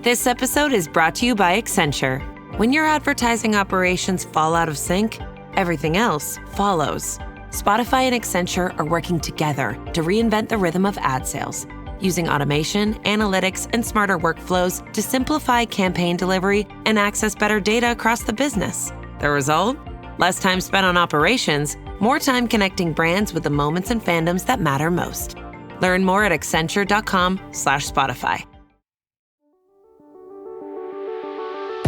This episode is brought to you by Accenture. When your advertising operations fall out of sync, everything else follows. Spotify and Accenture are working together to reinvent the rhythm of ad sales, using automation, analytics, and smarter workflows to simplify campaign delivery and access better data across the business. The result? Less time spent on operations, more time connecting brands with the moments and fandoms that matter most. Learn more at accenture.com/Spotify.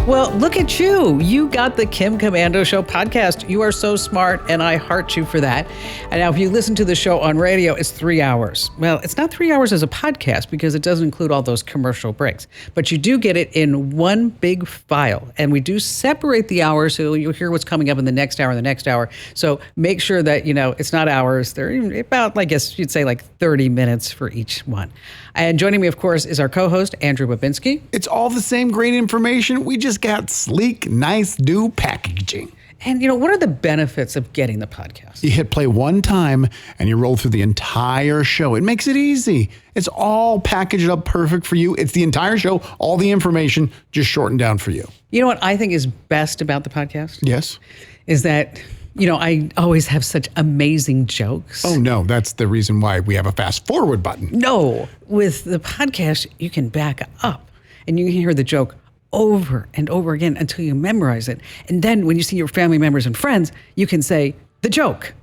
Well, look at you. You got the Kim Komando Show podcast. You are so smart, and I heart you for that. And now, if you listen to the show on radio, it's 3 hours. Well, it's not 3 hours as a podcast because it doesn't include all those commercial breaks. But you do get it in one big file. And we do separate the hours so you'll hear what's coming up in the next hour and the next hour. So make sure that, it's not hours. They're about, I guess you'd say, like 30 minutes for each one. And joining me, of course, is our co-host, Andrew Babinski. It's all the same great information. We just got sleek, nice, new packaging. And, what are the benefits of getting the podcast? You hit play one time and you roll through the entire show. It makes it easy. It's all packaged up perfect for you. It's the entire show, all the information just shortened down for you. You know what I think is best about the podcast? Yes. Is that, I always have such amazing jokes. Oh, no, that's the reason why we have a fast forward button. No, with the podcast, you can back up and you can hear the joke over and over again until you memorize it. And then when you see your family members and friends, you can say the joke.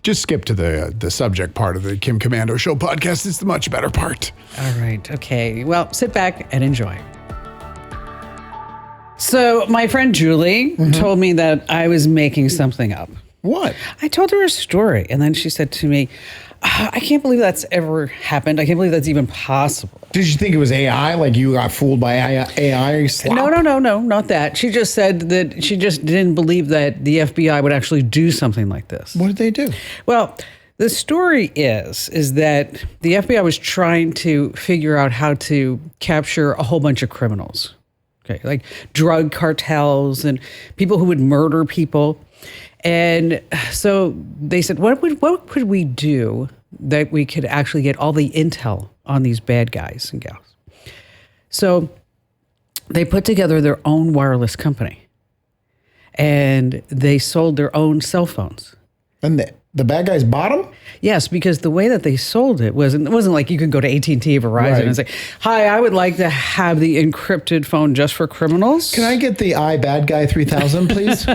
Just skip to the subject part of the Kim Komando Show podcast. It's the much better part. All right. Okay. Well, sit back and enjoy. So my friend Julie told me that I was making something up. What? I told her a story, and then she said to me, I can't believe that's ever happened. I can't believe that's even possible. Did you think it was AI? Like you got fooled by AI slop? No, not that. She just said that she just didn't believe that the FBI would actually do something like this. What did they do? Well, the story is that the FBI was trying to figure out how to capture a whole bunch of criminals. Okay, like drug cartels and people who would murder people. And so they said, what could we do that we could actually get all the intel on these bad guys and gals? So they put together their own wireless company and they sold their own cell phones. And the bad guys bought them? Yes, because the way that they sold it wasn't like you could go to AT&T or Verizon and say, "Hi, I would like to have the encrypted phone just for criminals. Can I get the iBad Guy 3000, please?"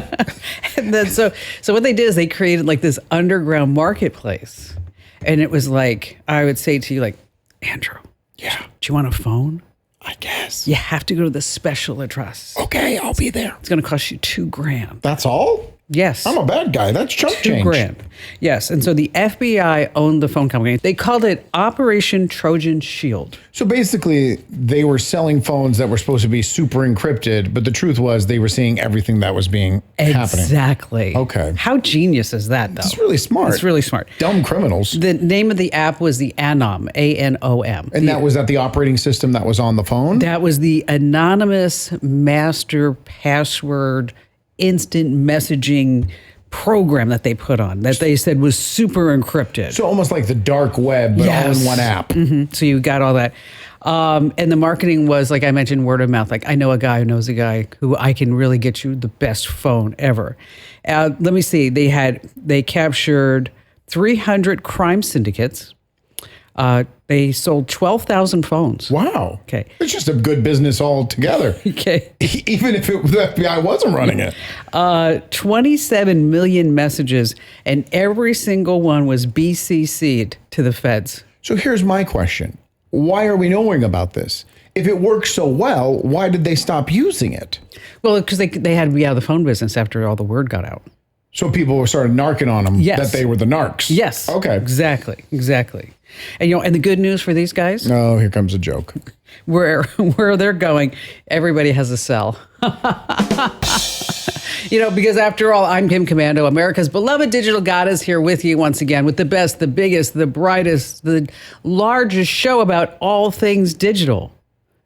And then so what they did is they created like this underground marketplace, and it was like I would say to you, like, Andrew, yeah, do you want a phone? I guess You have to go to the special address. Okay, I'll be there. It's going to cost you $2,000. That's all? Yes. I'm a bad guy. That's chump change. $2,000. Yes. And so the FBI owned the phone company. They called it Operation Trojan Shield. So basically, they were selling phones that were supposed to be super encrypted, but the truth was they were seeing everything that was happening. Exactly. Okay. How genius is that, though? It's really smart. It's really smart. Dumb criminals. The name of the app was the Anom, A-N-O-M. And that was the operating system that was on the phone? That was the anonymous master password instant messaging program that they put on that they said was super encrypted. So almost like the dark web, but all in one app. Mm-hmm. So you got all that. And the marketing was, like I mentioned, word of mouth. Like, I know a guy who knows a guy who I can really get you the best phone ever. Let me see. They captured 300 crime syndicates. They sold 12,000 phones. Wow. Okay. It's just a good business altogether. Okay. Even if the FBI wasn't running it. 27 million messages, and every single one was BCC'd to the feds. So here's my question. Why are we knowing about this? If it works so well, why did they stop using it? Well, because they had to be out of the phone business after all the word got out. So people started narking on them that they were the narcs. Yes. Okay. Exactly. And and the good news for these guys? Oh, here comes a joke. Where they're going, everybody has a cell. Because after all, I'm Kim Komando, America's beloved digital goddess, here with you once again with the best, the biggest, the brightest, the largest show about all things digital.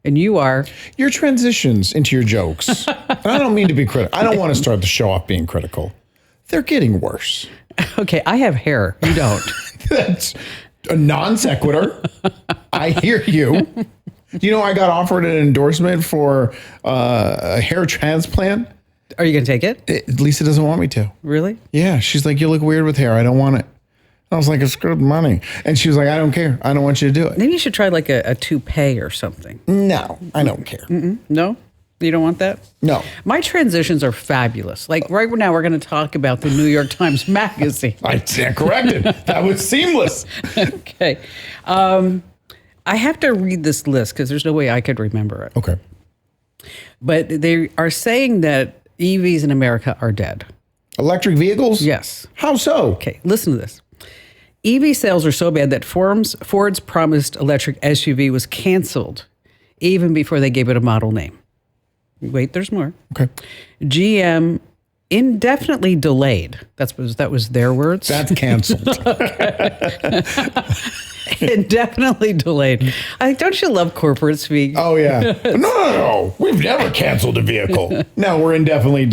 And you are? Your transitions into your jokes. And I don't mean to be critical. I don't want to start the show off being critical. They're getting worse. Okay, I have hair. You don't. That's a non sequitur. I hear you. Do you know I got offered an endorsement for a hair transplant? Are you going to take it? Lisa doesn't want me to. Really? Yeah. She's like, you look weird with hair. I don't want it. I was like, it's good money. And she was like, I don't care. I don't want you to do it. Maybe you should try like a toupee or something. No, I don't care. No? You don't want that? No. My transitions are fabulous. Like right now, we're going to talk about the New York Times Magazine. I stand corrected. That was seamless. Okay. I have to read this list because there's no way I could remember it. Okay. But they are saying that EVs in America are dead. Electric vehicles? Yes. How so? Okay, listen to this. EV sales are so bad that Ford's promised electric SUV was canceled even before they gave it a model name. Wait, there's more. Okay. GM indefinitely delayed. That was their words. That's canceled. Indefinitely delayed. Don't you love corporate speak? Oh, yeah. No. We've never canceled a vehicle. No, we're indefinitely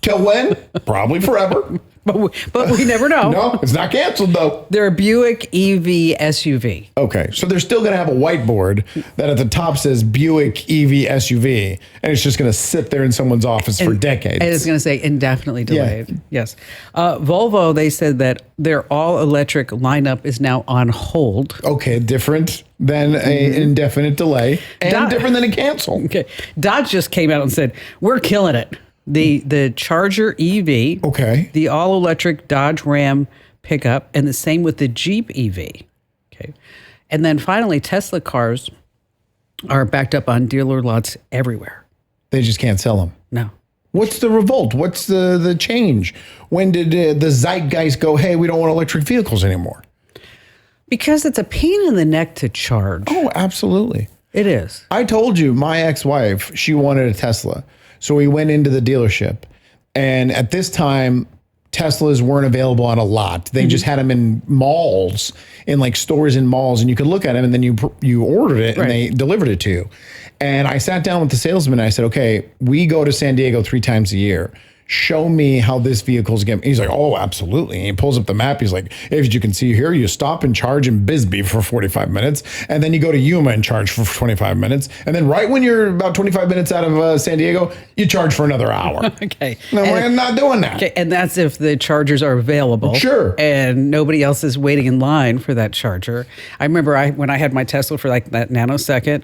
till when? Probably forever. But we never know. No, it's not canceled, though. They're a Buick EV SUV. Okay, so they're still going to have a whiteboard that at the top says Buick EV SUV, and it's just going to sit there in someone's office for decades. And it's going to say indefinitely delayed. Yeah. Yes. Volvo, they said that their all-electric lineup is now on hold. Okay, different than an indefinite delay, and different than a cancel. Okay. Dodge just came out and said, we're killing it. The Charger EV, okay, the all-electric Dodge Ram pickup, and the same with the Jeep EV. Okay. And then finally, Tesla cars are backed up on dealer lots everywhere. They just can't sell them. No. What's the revolt? What's the change? When did the zeitgeist go, hey, we don't want electric vehicles anymore? Because it's a pain in the neck to charge. Oh, absolutely. It is. I told you, my ex-wife, she wanted a Tesla. So we went into the dealership. And at this time, Teslas weren't available on a lot. They just had them in malls, in like stores in malls, and you could look at them and then you ordered it and they delivered it to you. And I sat down with the salesman and I said, okay, we go to San Diego 3 times a year. Show me how this vehicle's getting. He's like, oh, absolutely. And he pulls up the map. He's like, as you can see here, you stop and charge in Bisbee for 45 minutes. And then you go to Yuma and charge for 25 minutes. And then right when you're about 25 minutes out of San Diego, you charge for another hour. Okay. No, we're not doing that. Okay. And that's if the chargers are available. Sure. And nobody else is waiting in line for that charger. I remember when I had my Tesla for like that nanosecond,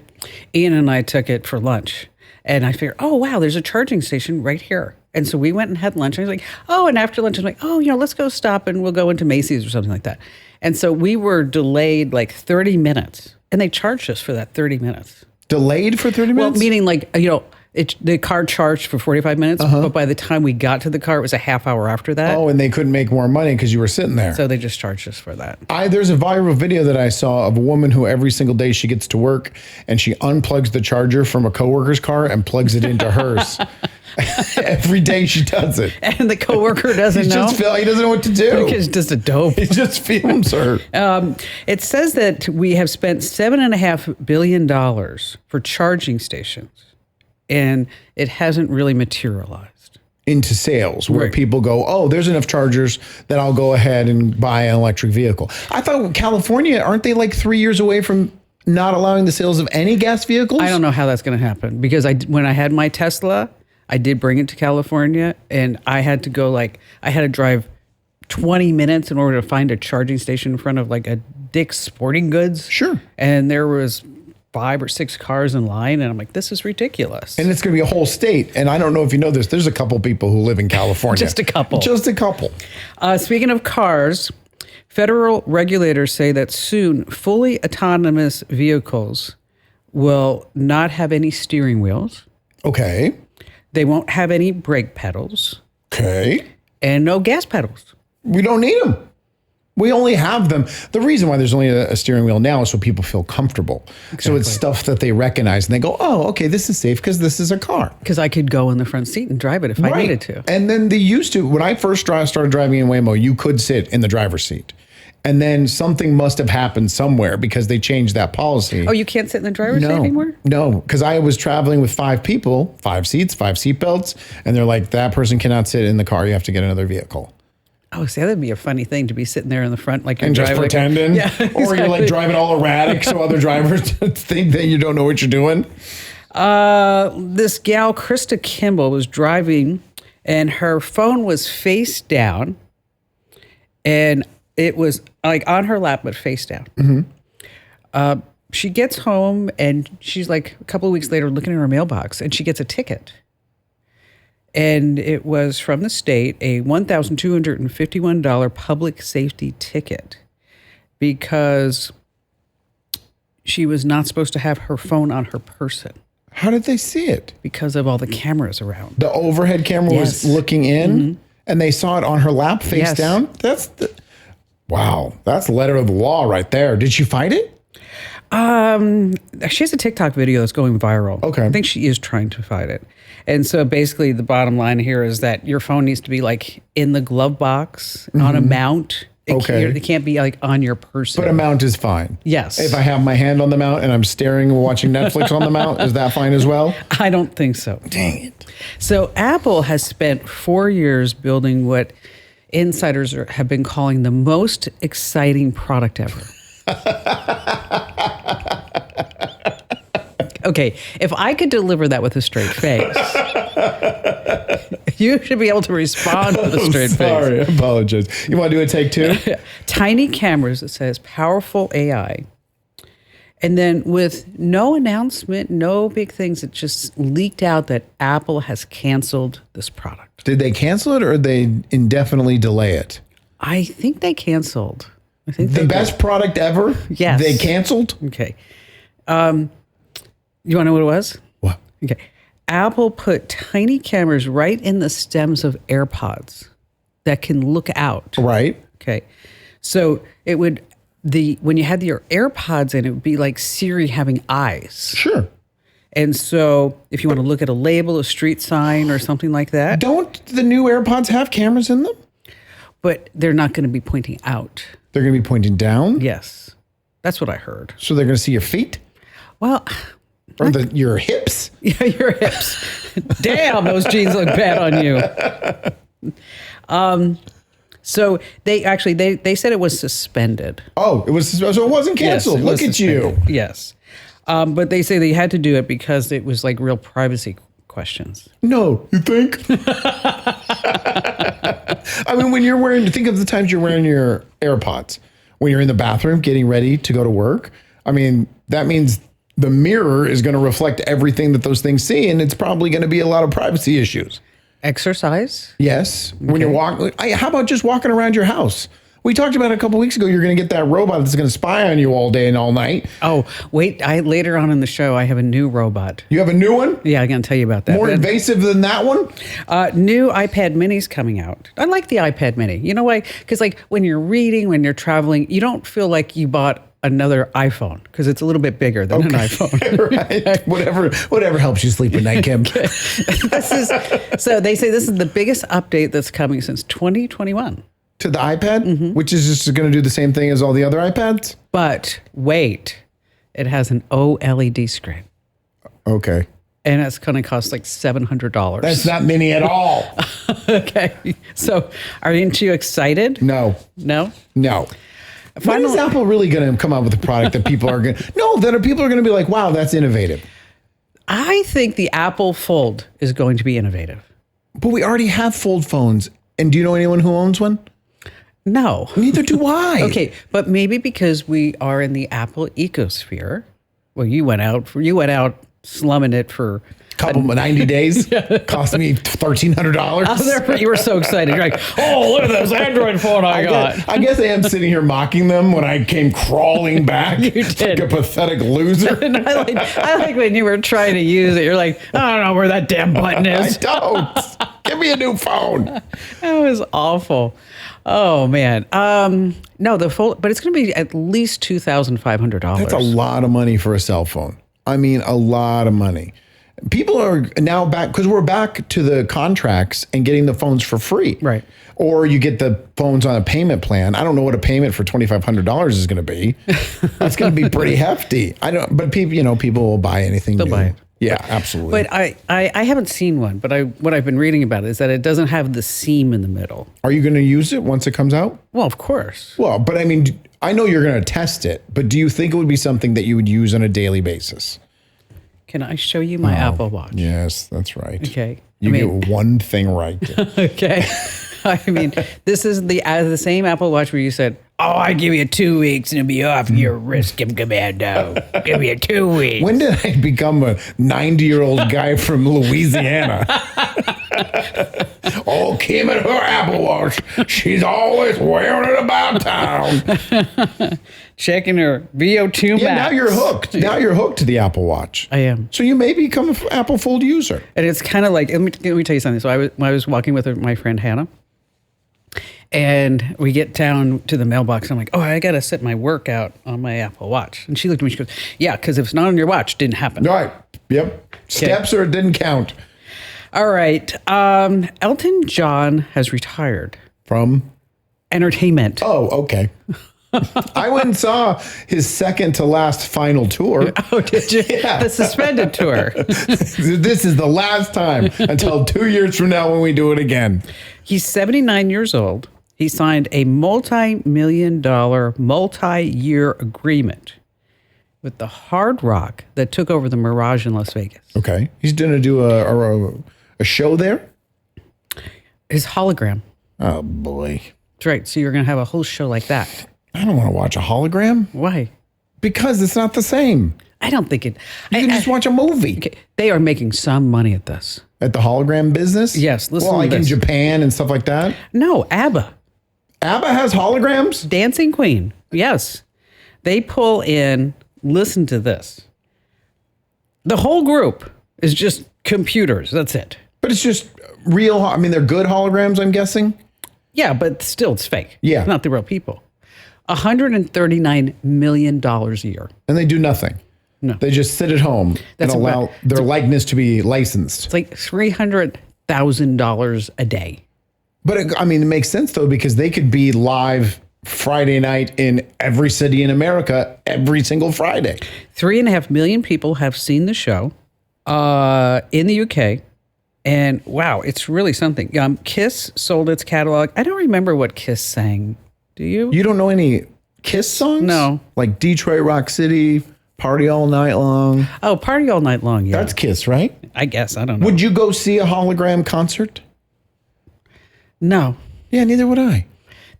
Ian and I took it for lunch. And I figured, oh, wow, there's a charging station right here. And so we went and had lunch. And I was like, oh, and after lunch, I was like, oh, let's go stop and we'll go into Macy's or something like that. And so we were delayed like 30 minutes. And they charged us for that 30 minutes. Delayed for 30 minutes? Well, meaning like, the car charged for 45 minutes, but by the time we got to the car, it was a half hour after that. Oh, and they couldn't make more money because you were sitting there. So they just charged us for that. There's a viral video that I saw of a woman who every single day she gets to work and she unplugs the charger from a coworker's car and plugs it into hers. Every day she does it. And the coworker doesn't know. He doesn't know what to do. He's just a dope. He just films her. It says that we have spent $7.5 billion for charging stations. And it hasn't really materialized into sales where people go, oh, there's enough chargers that I'll go ahead and buy an electric vehicle. I thought California, aren't they like 3 years away from not allowing the sales of any gas vehicles? I don't know how that's going to happen because when I had my Tesla, I did bring it to California and I had to drive 20 minutes in order to find a charging station in front of like a Dick's Sporting Goods. Sure. And there was 5 or 6 cars in line, and I'm like, this is ridiculous. And it's going to be a whole state. And I don't know if you know this, there's a couple people who live in California. Just a couple. Speaking of cars, federal regulators say that soon fully autonomous vehicles will not have any steering wheels. Okay. They won't have any brake pedals. Okay. And no gas pedals. We don't need them. We only have them. The reason why there's only a steering wheel now is so people feel comfortable. Exactly. So it's stuff that they recognize and they go, oh, okay, this is safe because this is a car. Because I could go in the front seat and drive it if I needed to. And then they used to, when I first started driving in Waymo, you could sit in the driver's seat. And then something must have happened somewhere because they changed that policy. Oh, you can't sit in the driver's seat anymore? No, because I was traveling with 5 people, 5 seats, 5 seat belts. And they're like, that person cannot sit in the car. You have to get another vehicle. Oh, see, that'd be a funny thing to be sitting there in the front, like you're and driving. just pretending. Yeah, exactly. Or you're like driving all erratic so other drivers think that you don't know what you're doing. This gal, Krista Kimball, was driving and her phone was face down. And it was like on her lap, but face down. Mm-hmm. She gets home and she's like a couple of weeks later looking in her mailbox and she gets a ticket. And it was from the state, a $1,251 public safety ticket because she was not supposed to have her phone on her person. How did they see it? Because of all the cameras around. The overhead camera was looking in and they saw it on her lap face down? Wow. That's letter of the law right there. Did she fight it? She has a TikTok video that's going viral. Okay. I think she is trying to fight it. And so basically the bottom line here is that your phone needs to be like in the glove box on a mount. It can't be like on your person. But a mount is fine. Yes. If I have my hand on the mount and I'm staring and watching Netflix on the mount, is that fine as well? I don't think so. Dang it. So Apple has spent 4 years building what insiders have been calling the most exciting product ever. Okay, if I could deliver that with a straight face, you should be able to respond with a straight face. Sorry, I apologize. You want to do a take two? Tiny cameras that says powerful AI. And then with no announcement, no big things, it just leaked out that Apple has canceled this product. Did they cancel it or they indefinitely delay it? I think they canceled. I think the best product ever? Yes. They canceled? Okay. You want to know what it was? What? Okay. Apple put tiny cameras right in the stems of AirPods that can look out. Right. Okay. So it would, when you had your AirPods in, it would be like Siri having eyes. Sure. And so if you want to look at a label, a street sign or something like that. Don't the new AirPods have cameras in them? But they're not going to be pointing out. They're going to be pointing down? Yes. That's what I heard. So they're going to see your feet? Well... Or your hips? Yeah, your hips. Damn, those jeans look bad on you. So they actually, they said it was suspended. Oh, it was, so it wasn't canceled. Yes, Look at you. Yes. But they say they had to do it because it was like real privacy questions. No, you think? I mean, when you're wearing, think of the times you're wearing your AirPods. When you're in the bathroom getting ready to go to work. I mean, that means the mirror is going to reflect everything that those things see, and it's probably going to be a lot of privacy issues. Exercise? Yes. Okay. When you're walking, how about just walking around your house? We talked about it a couple weeks ago. You're going to get that robot that's going to spy on you all day and all night. Oh, wait. Later on in the show, I have a new robot. You have a new one? Yeah, I'm going to tell you about that. More invasive than that one? New iPad minis coming out. I like the iPad mini. You know why? Because like when you're reading, when you're traveling, you don't feel like you bought another iPhone because it's a little bit bigger than an iPhone. Right. Whatever helps you sleep at night, Kim. So they say this is the biggest update that's coming since 2021. To the iPad, which is just going to do the same thing as all the other iPads? But wait, it has an OLED screen. Okay. And it's going to cost like $700. That's not mini at all. Okay. So aren't you excited? No. No? No. When is Apple really going to come out with a product that people are going to... No, that people are going to be like, wow, that's innovative. I think the Apple Fold is going to be innovative. But we already have fold phones. And do you know anyone who owns one? No. Neither do I. Okay, but maybe because we are in the Apple ecosphere. Well, you went out slumming it for couple 90 days. Cost me $1,300. You were so excited. You're like, oh, look at this Android phone I got. I guess I am sitting here mocking them when I came crawling back. You did. Like a pathetic loser. And I like when you were trying to use it. You're like, I don't know where that damn button is. I don't. Give me a new phone. That was awful. Oh, man. No, the Fold, but it's going to be at least $2,500. That's a lot of money for a cell phone. I mean, a lot of money. People are now back because we're back to the contracts and getting the phones for free. Right. Or you get the phones on a payment plan. I don't know what a payment for $2,500 is going to be. That's going to be pretty hefty. I don't, but people, people will buy anything new. Buy it. Yeah, absolutely. But I haven't seen one, but what I've been reading about is that it doesn't have the seam in the middle. Are you going to use it once it comes out? Well, of course. Well, but I mean, I know you're going to test it, but do you think it would be something that you would use on a daily basis? Can I show you my Apple Watch? Yes, that's right. Okay. You get one thing right. Okay. I mean, this is the same Apple Watch where you said, "Oh, I give you 2 weeks and it'll be off your wrist, Commando. Give you 2 weeks." When did I become a 90-year-old guy from Louisiana? Oh, Kim and her Apple Watch. She's always wearing it about town. Checking her VO2 max. Yeah, now you're hooked. Now you're hooked to the Apple Watch. I am. So you may become an Apple Fold user. And it's kind of like, let me tell you something. So I was walking with my friend Hannah, and we get down to the mailbox. I'm like, oh, I got to set my workout on my Apple Watch. And she looked at me, she goes, yeah, because if it's not on your watch, it didn't happen. All right. Yep. Steps or it didn't count. All right. Elton John has retired. From? Entertainment. Oh, okay. I went and saw his second to last final tour. Oh, did you? Yeah. The suspended tour. This is the last time until 2 years from now when we do it again. He's 79 years old. He signed a multi-million-dollar, multi-year agreement with the Hard Rock that took over the Mirage in Las Vegas. Okay. He's going to do a show there? His hologram. Oh, boy. That's right. So you're going to have a whole show like that. I don't want to watch a hologram. Why? Because it's not the same. I don't think it. You can just watch a movie. Okay, they are making some money at this. At the hologram business? Yes. Listen well, to like in this. Japan and stuff like that? No, ABBA. ABBA has holograms? Dancing Queen. Yes. They pull in, listen to this. The whole group is just computers. That's it. But it's just real. I mean, they're good holograms, I'm guessing. Yeah, but still it's fake. Yeah. It's not the real people. $139 million a year. And they do nothing. No. They just sit at home That's and allow their likeness to be licensed. It's like $300,000 a day. But it makes sense though, because they could be live Friday night in every city in America every single Friday. 3.5 million people have seen the show in the UK. And wow, it's really something. Kiss sold its catalog. I don't remember what Kiss sang. Do you? You don't know any Kiss songs? No. Like Detroit Rock City, Party All Night Long. Oh, Party All Night Long, yeah. That's Kiss, right? I guess. I don't know. Would you go see a hologram concert? No. Yeah, neither would I.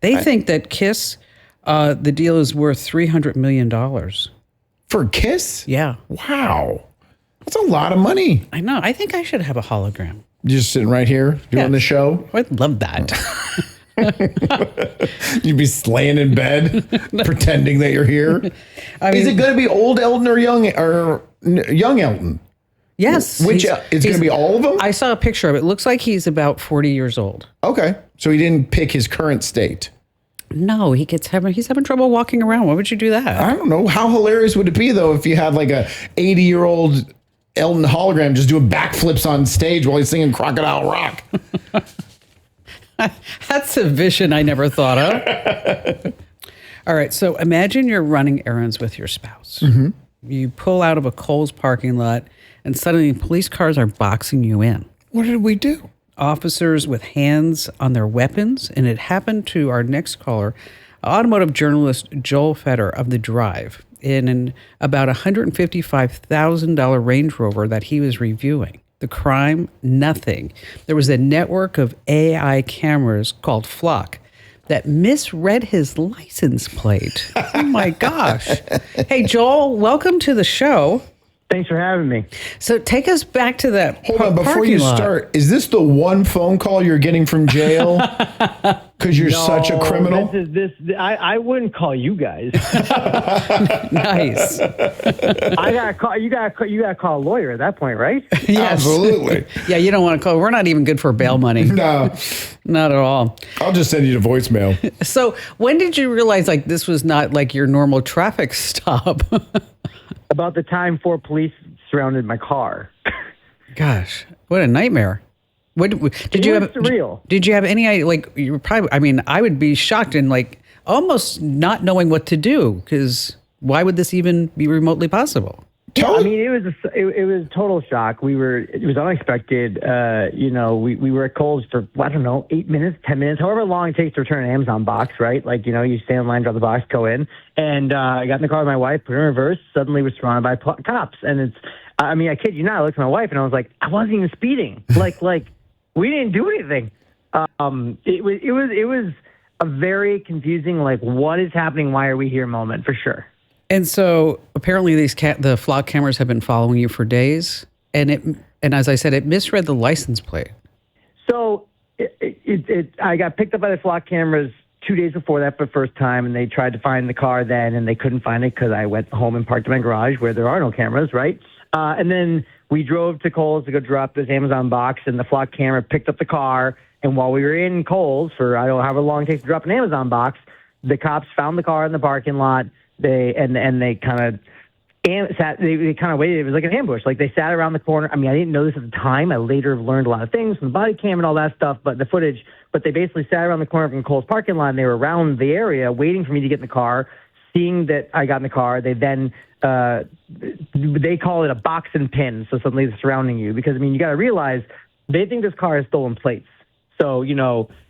They think that Kiss, the deal is worth $300 million. For Kiss? Yeah. Wow. That's a lot of money. I know. I think I should have a hologram. You're just sitting right here doing the show? I'd love that. You'd be laying in bed pretending that you're here. Is it going to be old Elton or young Elton? Yes. Which it's going to be all of them? I saw a picture of it. It looks like he's about 40 years old. Okay. So he didn't pick his current state. No, he's having trouble walking around. Why would you do that? I don't know. How hilarious would it be though if you had like a 80-year-old Elton hologram just doing backflips on stage while he's singing Crocodile Rock? That's a vision I never thought of. All right. So imagine you're running errands with your spouse. Mm-hmm. You pull out of a Kohl's parking lot and suddenly police cars are boxing you in. What did we do? Officers with hands on their weapons. And it happened to our next caller, automotive journalist Joel Fetter of The Drive, in an about $155,000 Range Rover that he was reviewing. The crime, nothing. There was a network of AI cameras called Flock that misread his license plate. Oh my gosh. Hey, Joel, welcome to the show. Thanks for having me. So take us back to that Hold on, before you start, is this the one phone call you're getting from jail? Because you're such a criminal? I wouldn't call you guys. Nice. I gotta call you. Gotta call a lawyer at that point, right? Yes. Absolutely. Yeah, you don't want to call. We're not even good for bail money. No. Not at all. I'll just send you to voicemail. So when did you realize like this was not like your normal traffic stop? About the time 4 police surrounded my car. Gosh, what a nightmare. What did you have? Surreal. Did you have any like? You were probably. I mean, I would be shocked and like almost not knowing what to do because why would this even be remotely possible? Yeah, I mean, it was a total shock. It was unexpected. We were at Kohl's for, I don't know, 8 minutes, 10 minutes, however long it takes to return an Amazon box, right? Like, you stay in line, drop the box, go in. And I got in the car with my wife, put it in reverse, suddenly was surrounded by cops. And I kid you not, I looked at my wife and I was like, I wasn't even speeding. like, we didn't do anything. It was a very confusing, like, what is happening? Why are we here moment, for sure. And so apparently the flock cameras have been following you for days, and as I said, it misread the license plate. So I got picked up by the flock cameras 2 days before that for the first time, and they tried to find the car then, and they couldn't find it because I went home and parked in my garage where there are no cameras, right? And then we drove to Kohl's to go drop this Amazon box, and the flock camera picked up the car. And while we were in Kohl's for, I don't know, however long it takes to drop an Amazon box, the cops found the car in the parking lot. They kind of waited. It was like an ambush. Like, they sat around the corner. I mean, I didn't know this at the time. I later learned a lot of things from the body cam and all that stuff, but the footage. But they basically sat around the corner from Kohl's parking lot, and they were around the area waiting for me to get in the car. Seeing that I got in the car, they then they call it a box and pin. So suddenly they're surrounding you because, I mean, you got to realize they think this car has stolen plates. So,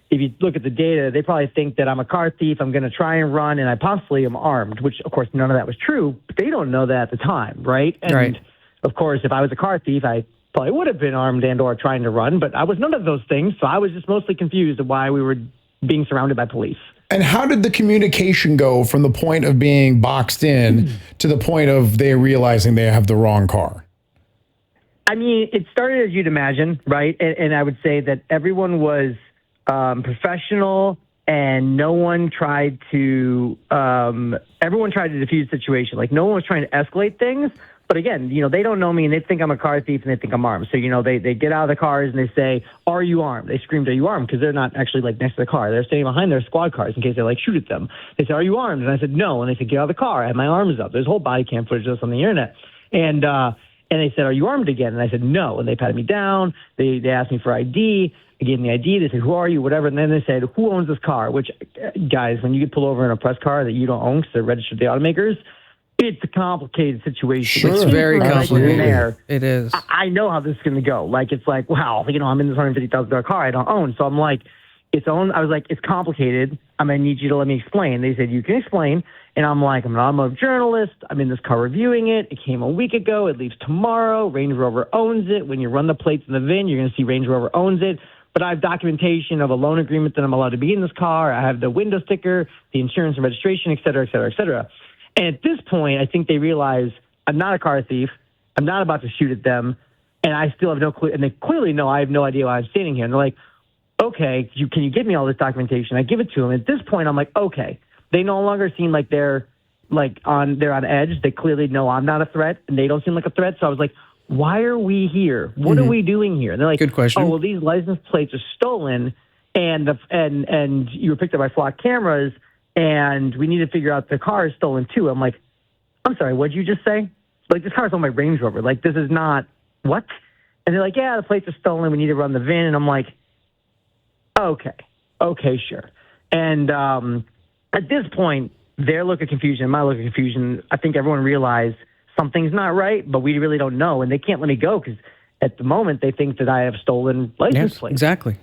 if you look at the data, they probably think that I'm a car thief, I'm going to try and run, and I possibly am armed, which, of course, none of that was true, but they don't know that at the time, right? And, right. Of course, if I was a car thief, I probably would have been armed and or trying to run, but I was none of those things, so I was just mostly confused of why we were being surrounded by police. And how did the communication go from the point of being boxed in to the point of they realizing they have the wrong car? I mean, it started as you'd imagine, right? And I would say that everyone was professional, and no one tried to, everyone tried to defuse the situation. Like, no one was trying to escalate things. But again, they don't know me, and they think I'm a car thief, and they think I'm armed. So, they get out of the cars and they say, "Are you armed?" They screamed, "Are you armed?" Because they're not actually, like, next to the car. They're standing behind their squad cars in case they, like, shoot at them. They said, "Are you armed?" And I said, "No." And they said, "Get out of the car." I had my arms up. There's whole body cam footage of this on the internet. And they said, "Are you armed again?" And I said, "No." And they patted me down. They asked me for ID. I gave them the ID. They said, "Who are you?" Whatever. And then they said, "Who owns this car?" Which, guys, when you get pulled over in a press car that you don't own because they're registered to the automakers, it's a complicated situation. Sure. It's very complicated. There, it is. I know how this is going to go. Like, it's like, wow, I'm in this $150,000 car I don't own. So I'm like, I was like, it's complicated. I'm going to need you to let me explain. They said, "You can explain." And I'm like, I'm an automotive journalist. I'm in this car reviewing it. It came a week ago. It leaves tomorrow. Range Rover owns it. When you run the plates in the VIN, you're going to see Range Rover owns it. But I have documentation of a loan agreement that I'm allowed to be in this car. I have the window sticker, the insurance and registration, et cetera, et cetera, et cetera. And at this point, I think they realize I'm not a car thief. I'm not about to shoot at them. And I still have no clue. And they clearly know I have no idea why I'm standing here. And they're like, "Okay, can you give me all this documentation?" I give it to them. At this point, I'm like, okay. They no longer seem like they're on edge. They clearly know I'm not a threat, and they don't seem like a threat. So I was like, why are we here? What are we doing here? And they're like, good question. "Oh, well, these license plates are stolen, and you were picked up by flock cameras, and we need to figure out the car is stolen too." I'm like, "I'm sorry, what'd you just say? Like, this car is on my Range Rover. Like, this is not what?" And they're like, "Yeah, the plates are stolen. We need to run the VIN." And I'm like, okay, sure. And at this point, their look of confusion, my look of confusion, I think everyone realized something's not right, but we really don't know. And they can't let me go because at the moment they think that I have stolen license plates. Exactly.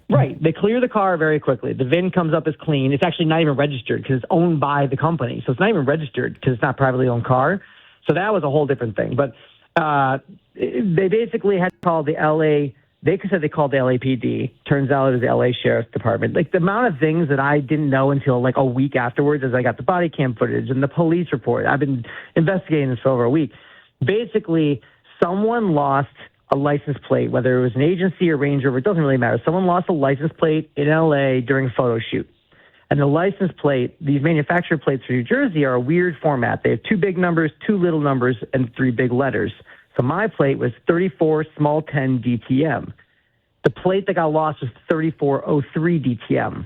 Right. They clear the car very quickly. The VIN comes up as clean. It's actually not even registered because it's owned by the company. So it's not even registered because it's not a privately owned car. So that was a whole different thing. But they basically had to call the LA. They said they called the LAPD. Turns out it was the LA Sheriff's Department. Like, the amount of things that I didn't know until like a week afterwards as I got the body cam footage and the police report. I've been investigating this for over a week. Basically, someone lost a license plate, whether it was an agency or Range Rover, it doesn't really matter. Someone lost a license plate in LA during a photo shoot. And the license plate, these manufacturer plates for New Jersey are a weird format. They have 2 big numbers, 2 little numbers, and 3 big letters. So my plate was 34 small 10 DTM. The plate that got lost was 3403 DTM.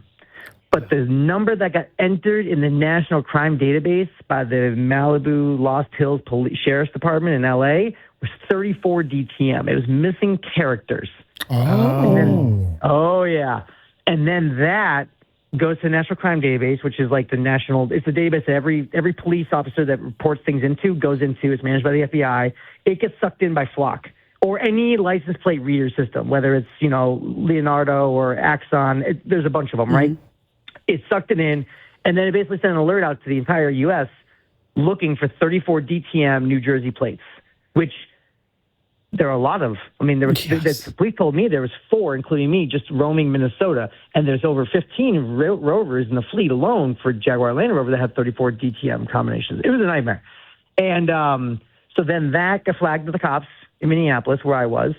But the number that got entered in the National Crime Database by the Malibu Lost Hills Sheriff's Department in LA was 34 DTM. It was missing characters. Oh. Yeah. And then that goes to the National Crime Database, which is like it's the database that every police officer that reports things into goes into. It's managed by the FBI. It gets sucked in by Flock or any license plate reader system, whether it's, Leonardo or Axon. There's a bunch of them, right? It sucked it in, and then it basically sent an alert out to the entire U.S. looking for 34 DTM New Jersey plates, which there are a lot of. I mean, the police told me there was 4, including me, just roaming Minnesota, and there's over 15 rovers in the fleet alone for Jaguar Land Rover that have 34 DTM combinations. It was a nightmare. And so then that got flagged to the cops in Minneapolis, where I was.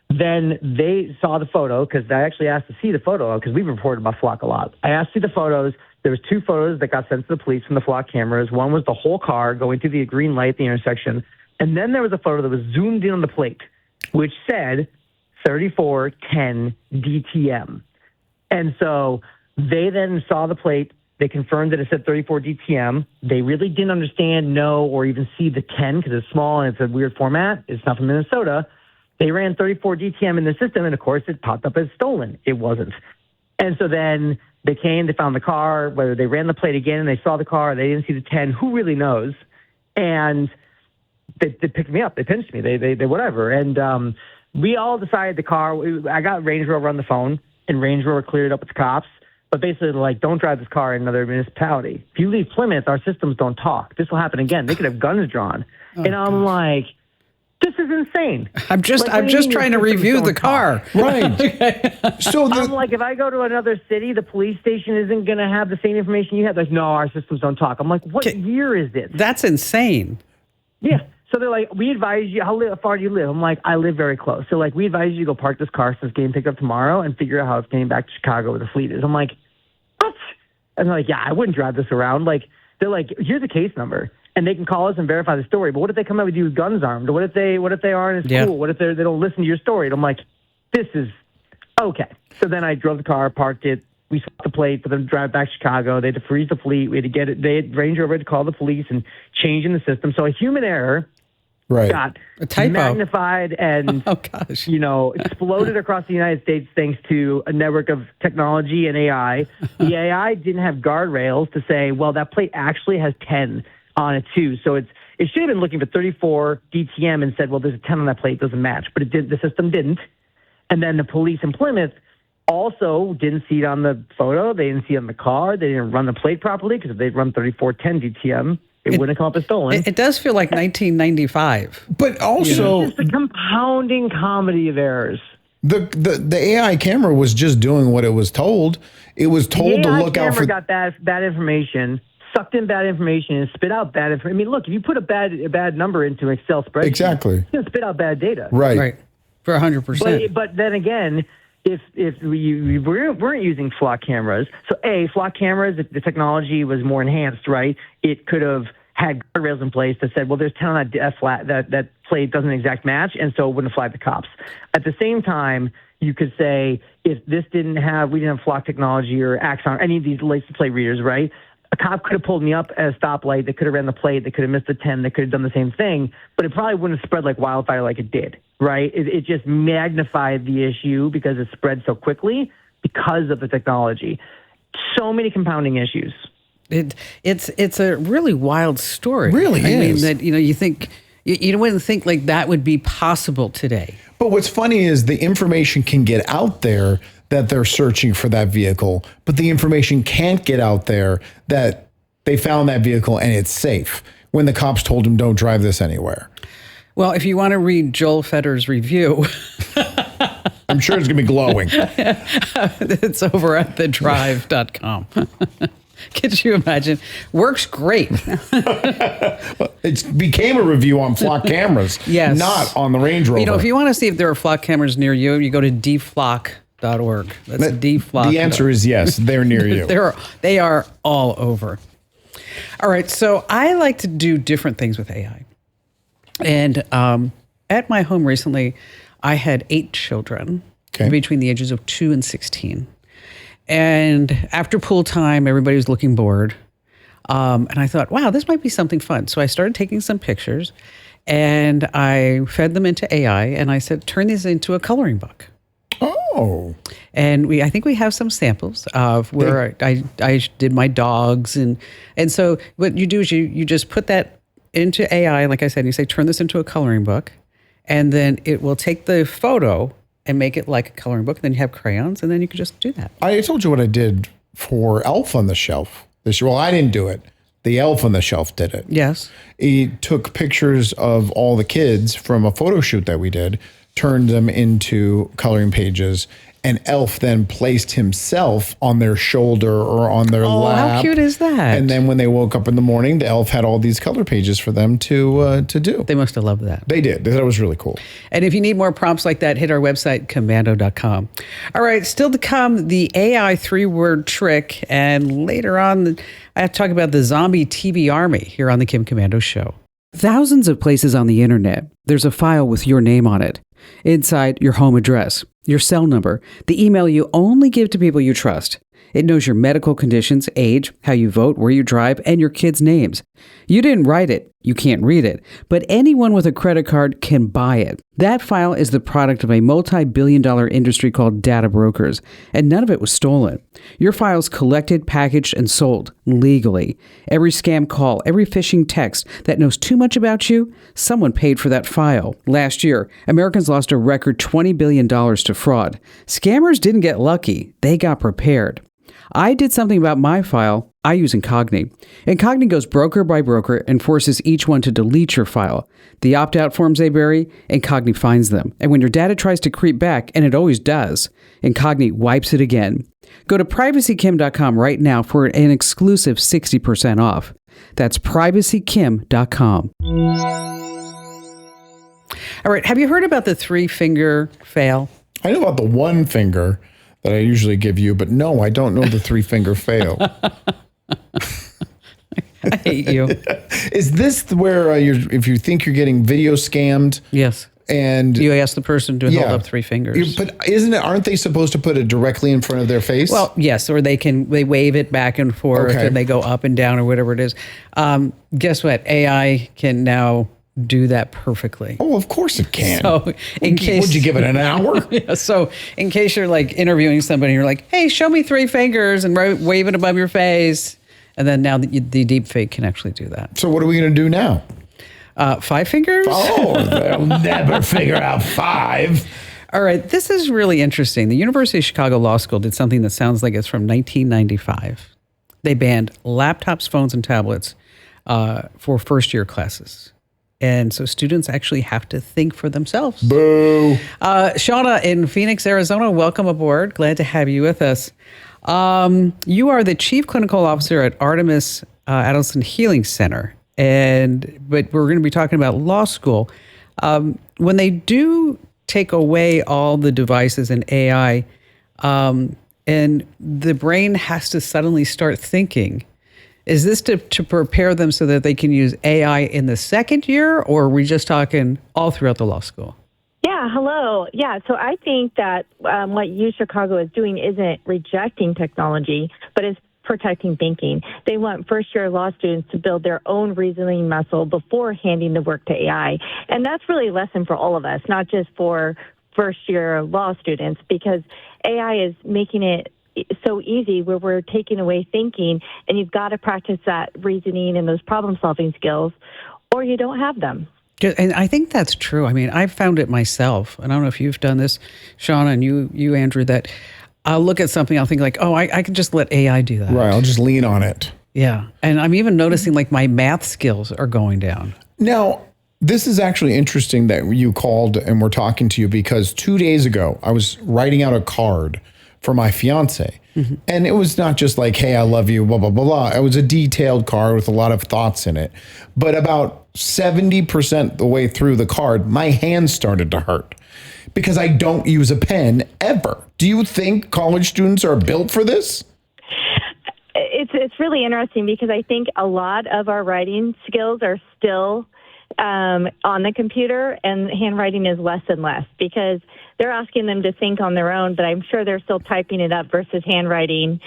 Then they saw the photo, because I actually asked to see the photo, because we've reported about Flock a lot. I asked to see the photos. There was 2 photos that got sent to the police from the Flock cameras. One was the whole car going through the green light at the intersection. And then there was a photo that was zoomed in on the plate, which said 3410 DTM. And so they then saw the plate. They confirmed that it said 34 DTM. They really didn't understand, know, or even see the 10 because it's small and it's a weird format. It's not from Minnesota. They ran 34 DTM in the system, and of course it popped up as stolen. It wasn't. And so then they came, they found the car, whether they ran the plate again and they saw the car, they didn't see the 10, who really knows? And they picked me up. They pinched me. They whatever. And we all decided the car. I got Range Rover on the phone, and Range Rover cleared it up with the cops. But basically, like, don't drive this car in another municipality. If you leave Plymouth, our systems don't talk. This will happen again. They could have guns drawn. And I'm like, this is insane. I'm just trying to review the car. Right. So I'm like, if I go to another city, the police station isn't going to have the same information you have. Like, no, our systems don't talk. I'm like, what year is this? That's insane. Yeah. So they're like, we advise you, how far do you live? I'm like, I live very close. So like, we advise you to go park this car since getting picked up tomorrow and figure out how it's getting back to Chicago where the fleet is. I'm like, what? And they're like, yeah, I wouldn't drive this around. Like, they're like, here's a case number. And they can call us and verify the story. But what if they come out with you with guns armed? What if they aren't as cool? What if they don't listen to your story? And I'm like, this is okay. So then I drove the car, parked it. We swapped the plate for them to drive back to Chicago. They had to freeze the fleet. We had to get it. They had Range Rover to call the police and change in the system. So a human error got a typo magnified and exploded across the United States thanks to a network of technology and AI. The AI didn't have guardrails to say, well, that plate actually has 10 on it too. So it should have been looking for 34 DTM and said, well, there's a 10 on that plate, doesn't match. But it did. The system didn't. And then the police in Plymouth also didn't see it on the photo. They didn't see it on the car. They didn't run the plate properly, because if they'd run 3410 DTM, it wouldn't have come up as stolen. It does feel like 1995. But also, it's a compounding comedy of errors. The AI camera was just doing what it was told. It was told to look out for. The camera got bad information, sucked in bad information, and spit out bad information. I mean, look, if you put a bad number into an Excel spreadsheet, exactly, it's going to spit out bad data. Right. For 100%. But then again, if we weren't using Flock cameras, so Flock cameras, if the technology was more enhanced, right, it could have had guardrails in place that said, well, there's 10 on that plate doesn't exact match, and so it wouldn't flag the cops. At the same time, you could say, if we didn't have Flock technology or Axon, any of these license plate readers, right, a cop could have pulled me up at a stoplight. They could have ran the plate. They could have missed the 10. They could have done the same thing, but it probably wouldn't have spread like wildfire like it did, right? It just magnified the issue because it spread so quickly because of the technology. So many compounding issues. It's a really wild story. Really is. I mean, that, you think, you wouldn't think like that would be possible today. But what's funny is the information can get out there that they're searching for that vehicle, but the information can't get out there that they found that vehicle and it's safe when the cops told them don't drive this anywhere. Well, if you want to read Joel Federer's review, I'm sure it's going to be glowing. It's over at thedrive.com. Could you imagine? Works great. It became a review on Flock cameras, yes, not on the Range Rover. If you want to see if there are Flock cameras near you, you go to deflock.org. That's deflock. The answer is yes, they're near you. They are all over. All right, so I like to do different things with AI. And at my home recently, I had 8 children between the ages of 2 and 16. And after pool time, everybody was looking bored. And I thought, wow, this might be something fun. So I started taking some pictures and I fed them into AI and I said, turn these into a coloring book. Oh. Oh. And I think we have some samples of where I did my dogs. And so what you do is you just put that into AI, like I said, and you say, turn this into a coloring book. And then it will take the photo and make it like a coloring book. Then you have crayons, and then you can just do that. I told you what I did for Elf on the Shelf this year. Well, I didn't do it. The Elf on the Shelf did it. Yes. He took pictures of all the kids from a photo shoot that we did, turned them into coloring pages, and Elf then placed himself on their shoulder or on their lap. How cute is that? And then when they woke up in the morning, the Elf had all these color pages for them to do. They must have loved that. They did. They thought it was really cool. And if you need more prompts like that, hit our website, commando.com. All right, still to come, the AI 3-word trick. And later on, I have to talk about the zombie TV army here on the Kim Komando Show. Thousands of places on the internet, there's a file with your name on it. Inside, your home address, your cell number, the email you only give to people you trust. It knows your medical conditions, age, how you vote, where you drive, and your kids' names. You didn't write it. You can't read it. But anyone with a credit card can buy it. That file is the product of a multi-billion-dollar industry called data brokers, and none of it was stolen. Your file's collected, packaged, and sold legally. Every scam call, every phishing text that knows too much about you, someone paid for that file. Last year, Americans lost a record $20 billion to fraud. Scammers didn't get lucky. They got prepared. I did something about my file. I use Incogni. Incogni goes broker by broker and forces each one to delete your file. The opt-out forms they bury, Incogni finds them. And when your data tries to creep back, and it always does, Incogni wipes it again. Go to privacykim.com right now for an exclusive 60% off. That's privacykim.com. All right, have you heard about the 3-finger fail? I know about the 1 finger that I usually give you, but no, I don't know the 3-finger fail. I hate you. Is this where if you think you're getting video scammed? Yes. And you ask the person to hold up 3 fingers. But aren't they supposed to put it directly in front of their face? Well, yes, or they wave it back and forth and they go up and down or whatever it is. Guess what? AI can now do that perfectly. Oh, of course it can. So would you give it an hour? Yeah, so in case you're like interviewing somebody, you're like, hey, show me 3 fingers and wave it above your face. And then now the deepfake can actually do that. So what are we going to do now? 5 fingers? Oh, they'll never figure out 5. All right. This is really interesting. The University of Chicago Law School did something that sounds like it's from 1995. They banned laptops, phones, and tablets for first-year classes. And so students actually have to think for themselves. Boo. Shauna in Phoenix, Arizona, welcome aboard. Glad to have you with us. You are the Chief Clinical Officer at Artemis Adelson Healing Center. But we're going to be talking about law school. When they do take away all the devices and AI, and the brain has to suddenly start thinking, is this to prepare them so that they can use AI in the second year, or are we just talking all throughout the law school? Yeah, hello. Yeah, so I think that what UChicago is doing isn't rejecting technology, but is protecting thinking. They want first-year law students to build their own reasoning muscle before handing the work to AI. And that's really a lesson for all of us, not just for first-year law students, because AI is making it so easy where we're taking away thinking, and you've got to practice that reasoning and those problem-solving skills, or you don't have them. And I think that's true. I mean, I've found it myself. And I don't know if you've done this, Shauna, and you, Andrew, that I'll look at something, I'll think like, oh, I can just let AI do that. Right, I'll just lean on it. Yeah. And I'm even noticing like my math skills are going down. Now, this is actually interesting that you called and we're talking to you, because 2 days ago, I was writing out a card for my fiance. Mm-hmm. And it was not just like, hey, I love you, blah, blah, blah, blah. It was a detailed card with a lot of thoughts in it. But about 70% the way through the card, my hands started to hurt because I don't use a pen ever. Do you think college students are built for this? It's really interesting because I think a lot of our writing skills are still on the computer, and handwriting is less and less because they're asking them to think on their own, but I'm sure they're still typing it up versus handwriting.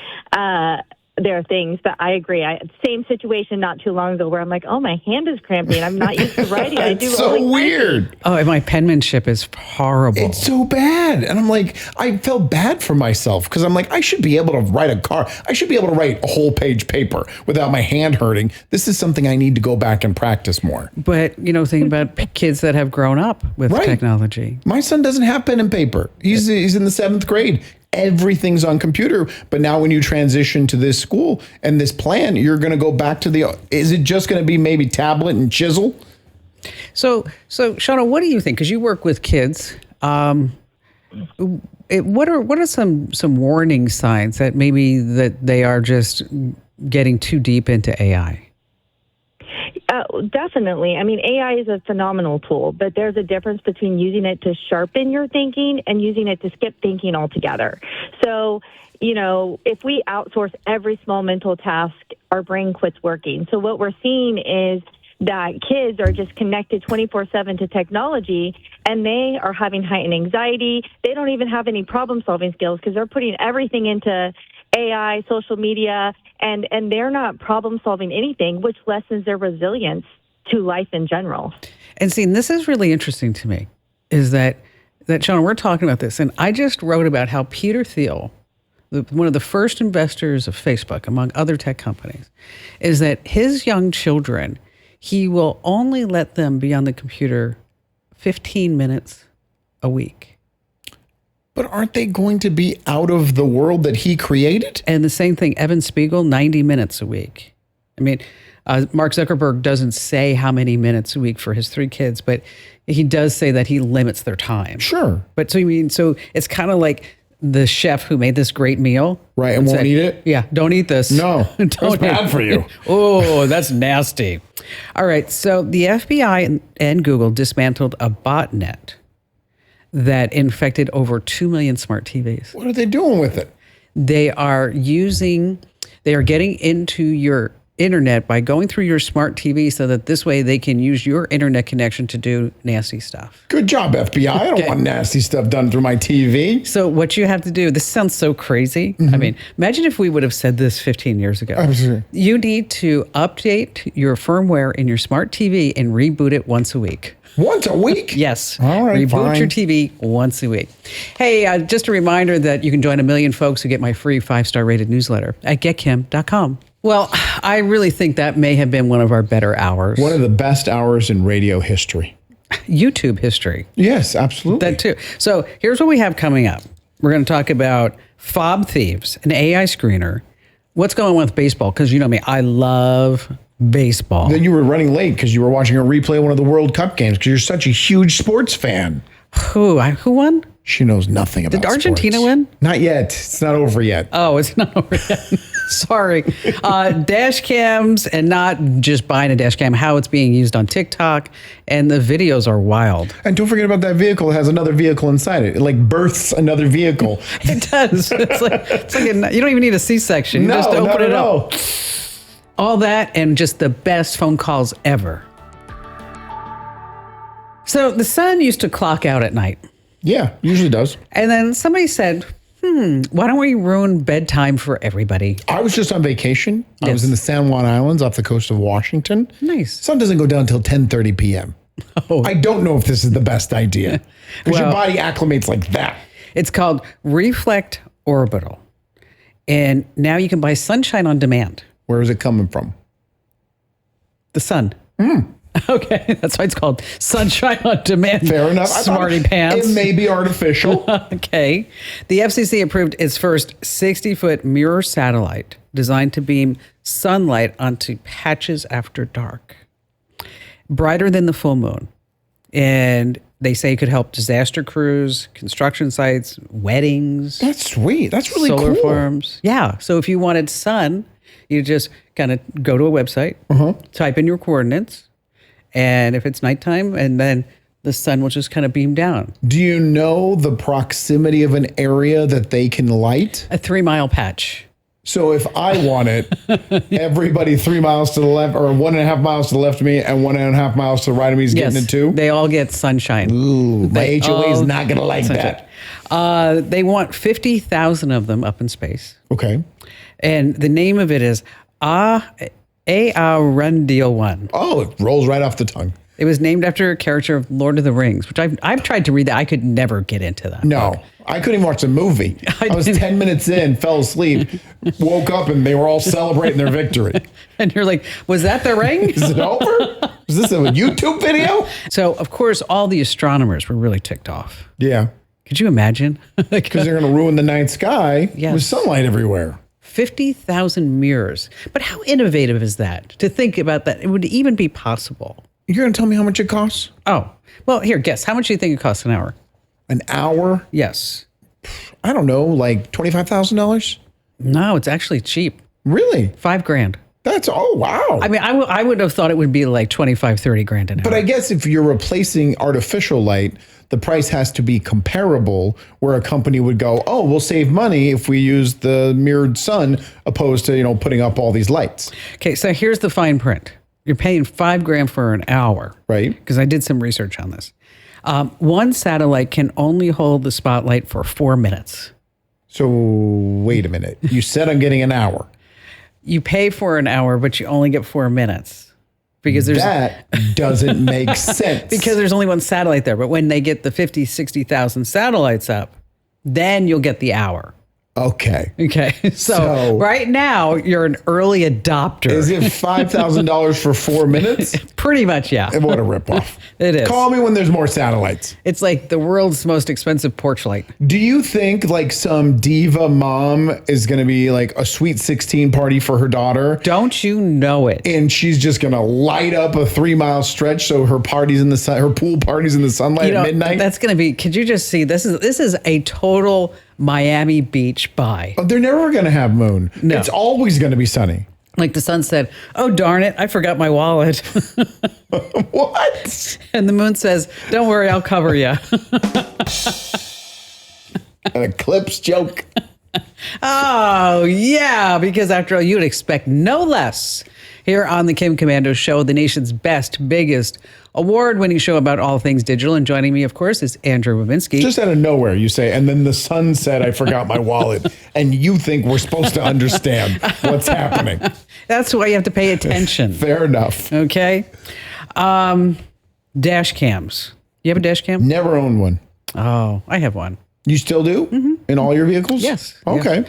their things. But I agree. Same situation not too long ago where I'm like, oh, my hand is cramping. I'm not used to writing. I do It's so weird. Oh, and my penmanship is horrible. It's so bad. And I'm like, I felt bad for myself because I'm like, I should be able to write a car. I should be able to write a whole page paper without my hand hurting. This is something I need to go back and practice more. But, think about kids that have grown up with technology. My son doesn't have pen and paper. He's in the 7th grade. Everything's on computer. But now when you transition to this school and this plan, you're going to go back to is it just going to be maybe tablet and chisel? So Shauna, what do you think? Because you work with kids. What are some warning signs that maybe that they are just getting too deep into AI? Definitely. I mean, AI is a phenomenal tool, but there's a difference between using it to sharpen your thinking and using it to skip thinking altogether. So, if we outsource every small mental task, our brain quits working. So what we're seeing is that kids are just connected 24/7 to technology, and they are having heightened anxiety. They don't even have any problem-solving skills because they're putting everything into AI, social media, and they're not problem-solving anything, which lessens their resilience to life in general. And see, this is really interesting to me, is that Shauna, we're talking about this, and I just wrote about how Peter Thiel, one of the first investors of Facebook, among other tech companies, is that his young children, he will only let them be on the computer 15 minutes a week. But aren't they going to be out of the world that he created? And the same thing, Evan Spiegel, 90 minutes a week. I mean, Mark Zuckerberg doesn't say how many minutes a week for his 3 kids, but he does say that he limits their time. Sure. But so it's kind of like the chef who made this great meal. Right, and won't eat it? Yeah, don't eat this. No, that's bad for you. Oh, that's nasty. All right, so the FBI and Google dismantled a botnet that infected over 2 million smart TVs. What are they doing with it? They are getting into your internet by going through your smart TV so that this way they can use your internet connection to do nasty stuff. Good job, FBI. I don't want nasty stuff done through my TV. So what you have to do, this sounds so crazy. I mean, imagine if we would have said this 15 years ago. Absolutely. You need to update your firmware in your smart TV and reboot it once a week. Once a week? Yes. All right, Reboot fine. your TV once a week. Hey, just a reminder that you can join a million folks who get my free 5-star rated newsletter at getkim.com. Well, I really think that may have been one of our better hours. One of the best hours in radio history. YouTube history. Yes, absolutely. That too. So here's what we have coming up. We're going to talk about fob thieves, an AI screener. What's going on with baseball? Because you know me, I love baseball. Then you were running late because you were watching a replay of one of the World Cup games because you're such a huge sports fan. Who won? She knows nothing about Did Argentina sports. win? Not yet. It's not over yet. Oh, it's not over yet. Sorry. Dash cams, and not just buying a dash cam, how it's being used on TikTok. And the videos are wild. And don't forget about that vehicle that has another vehicle inside it. It like births another vehicle. It does. It's like you don't even need a C-section. You just open it up. All that and just the best phone calls ever. So the sun used to clock out at night. Yeah, usually does. And then somebody said, why don't we ruin bedtime for everybody? I was just on vacation. I was in the San Juan Islands off the coast of Washington. Nice. Sun doesn't go down until 10:30 p.m. Oh. I don't know if this is the best idea because your body acclimates like that. It's called Reflect Orbital. And now you can buy sunshine on demand. Where is it coming from? The sun. Okay, that's why it's called Sunshine on Demand. Fair enough. Smarty pants. It may be artificial. Okay. The FCC approved its first 60-foot mirror satellite designed to beam sunlight onto patches after dark. Brighter than the full moon. And they say it could help disaster crews, construction sites, weddings. That's sweet. That's really solar cool. farms. Yeah. So if you wanted sun, you just kind of go to a website, type in your coordinates, and if it's nighttime, and then the sun will just kind of beam down. Do you know the proximity of an area that they can light? A 3-mile patch. So if I want it, everybody 3 miles to the left or 1.5 miles to the left of me and 1.5 miles to the right of me is getting it too? They all get sunshine. Ooh, my HOA is not going to like sunshine. that. They want 50,000 of them up in space. Okay. And the name of it is Arundel One. Oh, it rolls right off the tongue. It was named after a character of Lord of the Rings, which I've tried to read that. I could never get into that. No, book. I couldn't even watch the movie. I was 10 minutes in, fell asleep, woke up, and they were all celebrating their victory. And you're like, was that the ring? Is it over? Is this a YouTube video? So, of course, all the astronomers were really ticked off. Yeah. Could you imagine? Because they're going to ruin the night sky with sunlight everywhere. 50,000 mirrors. But how innovative is that? To think about that, it would even be possible. You're going to tell me how much it costs? Oh, well, here, guess. How much do you think it costs an hour? An hour? Yes. I don't know, like $25,000? No, it's actually cheap. Really? $5,000. That's, oh, wow. I mean, I would have thought it would be like 25, 30 grand an hour. But I guess if you're replacing artificial light, the price has to be comparable, where a company would go, oh, we'll save money if we use the mirrored sun opposed to, putting up all these lights. Okay, so here's the fine print. You're paying $5,000 for an hour. Right. Because I did some research on this. One satellite can only hold the spotlight for 4 minutes. So wait a minute. You said I'm getting an hour. You pay for an hour, but you only get 4 minutes. Because that doesn't make sense. Because there's only one satellite there. But when they get the 50, 60,000 satellites up, then you'll get the hour. Okay. Okay. So right now, you're an early adopter. Is it $5,000 for 4 minutes? Pretty much, yeah. What a ripoff. It is. Call me when there's more satellites. It's like the world's most expensive porch light. Do you think like some diva mom is going to be like a sweet 16 party for her daughter? Don't you know it? And she's just going to light up a 3-mile stretch so her party's in the sun, her pool party's in the sunlight at midnight? That's going to be, could you just see, this is a total Miami Beach buy. Oh, they're never going to have moon. No. It's always going to be sunny. Like the sun said, oh, darn it, I forgot my wallet. What? And the moon says, don't worry, I'll cover you. An eclipse joke. Oh, yeah, because after all, you would expect no less here on the Kim Komando Show, the nation's best, biggest, award-winning show about all things digital. And joining me, of course, is Andrew Wawinski. Just out of nowhere, you say, and then the sun said, I forgot my wallet. And you think we're supposed to understand what's happening. That's why you have to pay attention. Fair enough. Okay. Dash cams. You have a dash cam? Never owned one. Oh, I have one. You still do? Mm-hmm. In all your vehicles? Yes. Okay.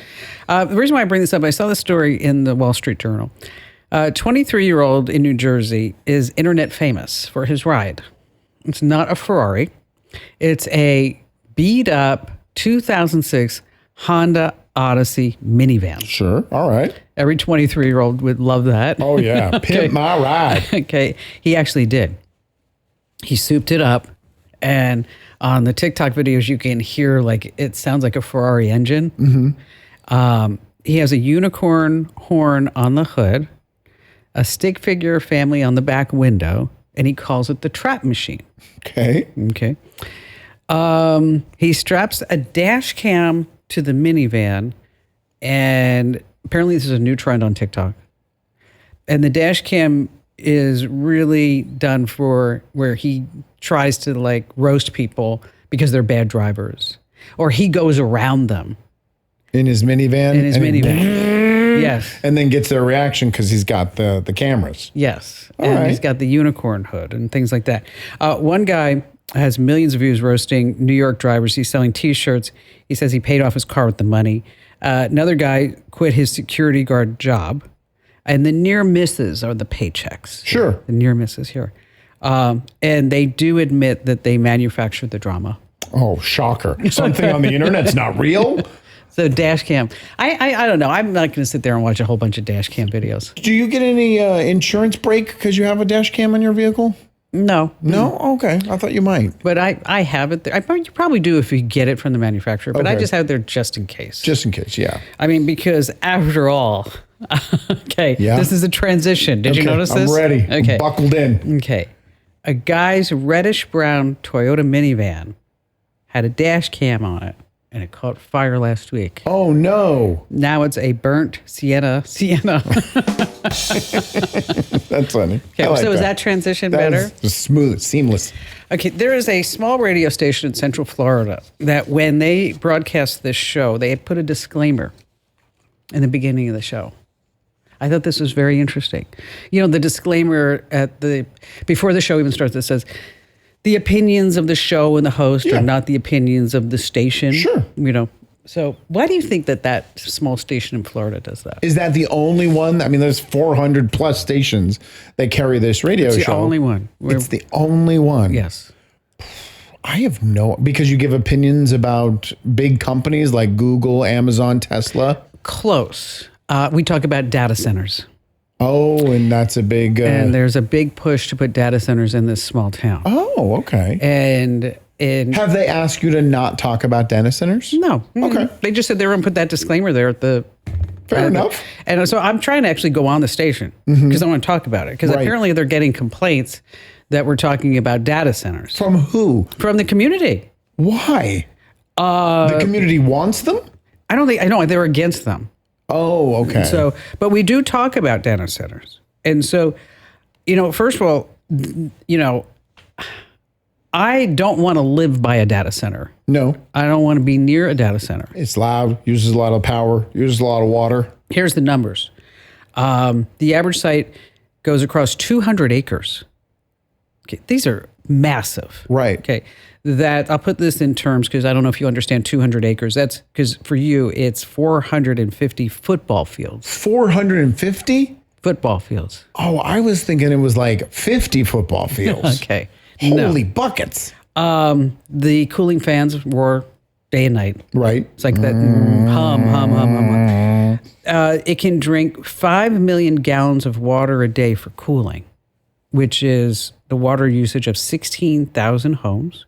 Yes. The reason why I bring this up, I saw this story in the Wall Street Journal. A 23-year-old in New Jersey is internet famous for his ride. It's not a Ferrari. It's a beat-up 2006 Honda Odyssey minivan. Sure. All right. Every 23-year-old would love that. Oh, yeah. Pimp my ride. Okay. He actually did. He souped it up, and on the TikTok videos, you can hear, like, it sounds like a Ferrari engine. Mm-hmm. He has a unicorn horn on the hood, a stick figure family on the back window, and he calls it the trap machine. Okay. Okay. He straps a dash cam to the minivan, and apparently this is a new trend on TikTok. And the dash cam is really done for where he tries to like roast people because they're bad drivers, or he goes around them. In his minivan? In his minivan. Yes. And then gets their reaction because he's got the cameras. Yes. All and right. He's got the unicorn hood and things like that. One guy has millions of views roasting New York drivers. He's selling T-shirts. He says he paid off his car with the money. Another guy quit his security guard job. And the near misses are the paychecks. Sure. The near misses here. And they do admit that they manufacture the drama. Oh, shocker. Something on the internet's not real? So dash cam. I don't know. I'm not going to sit there and watch a whole bunch of dash cam videos. Do you get any insurance break because you have a dash cam on your vehicle? No. No? Okay. I thought you might. But I have it there. You probably do if you get it from the manufacturer, but I Okay. just have it there just in case. Just in case, yeah. I mean, because after all, okay, Yeah. this is a transition. Did you Okay, notice this? I'm ready. Okay. I'm buckled in. Okay. A guy's reddish-brown Toyota minivan had a dash cam on it, and it caught fire last week. Oh, no. Now it's a burnt Sienna. That's funny. Okay, I like so is that transition That better? was smooth, seamless. Okay, there is a small radio station in Central Florida that when they broadcast this show, they had put a disclaimer in the beginning of the show. I thought this was very interesting. You know, the disclaimer before the show even starts that says, the opinions of the show and the host are not the opinions of the station. Sure. You know, so why do you think that small station in Florida does that? Is that the only one? I mean, there's 400 plus stations that carry this radio show. It's the only one. It's the only one. Yes. I have because you give opinions about big companies like Google, Amazon, Tesla. Close. We talk about data centers. Oh, and that's a big... and there's a big push to put data centers in this small town. Oh, okay. And have they asked you to not talk about data centers? No. Okay. They just said they were going to put that disclaimer there at the... Fair enough. And so I'm trying to actually go on the station because I want to talk about it. Because apparently they're getting complaints that we're talking about data centers. From who? From the community. Why? The community wants them? I know they're against them. Oh, okay. So, but we do talk about data centers. And so, you know, first of all, you know, I don't want to live by a data center. No. I don't want to be near a data center. It's loud, uses a lot of power, uses a lot of water. Here's the numbers. The average site goes across 200 acres. Okay, these are massive. Right. Okay. I'll put this in terms because I don't know if you understand 200 acres. That's because for you, it's 450 football fields. 450? Football fields. Oh, I was thinking it was like 50 football fields. Okay. Holy buckets. The cooling fans roar day and night. Right. It's like that hum. It can drink 5 million gallons of water a day for cooling, which is the water usage of 16,000 homes.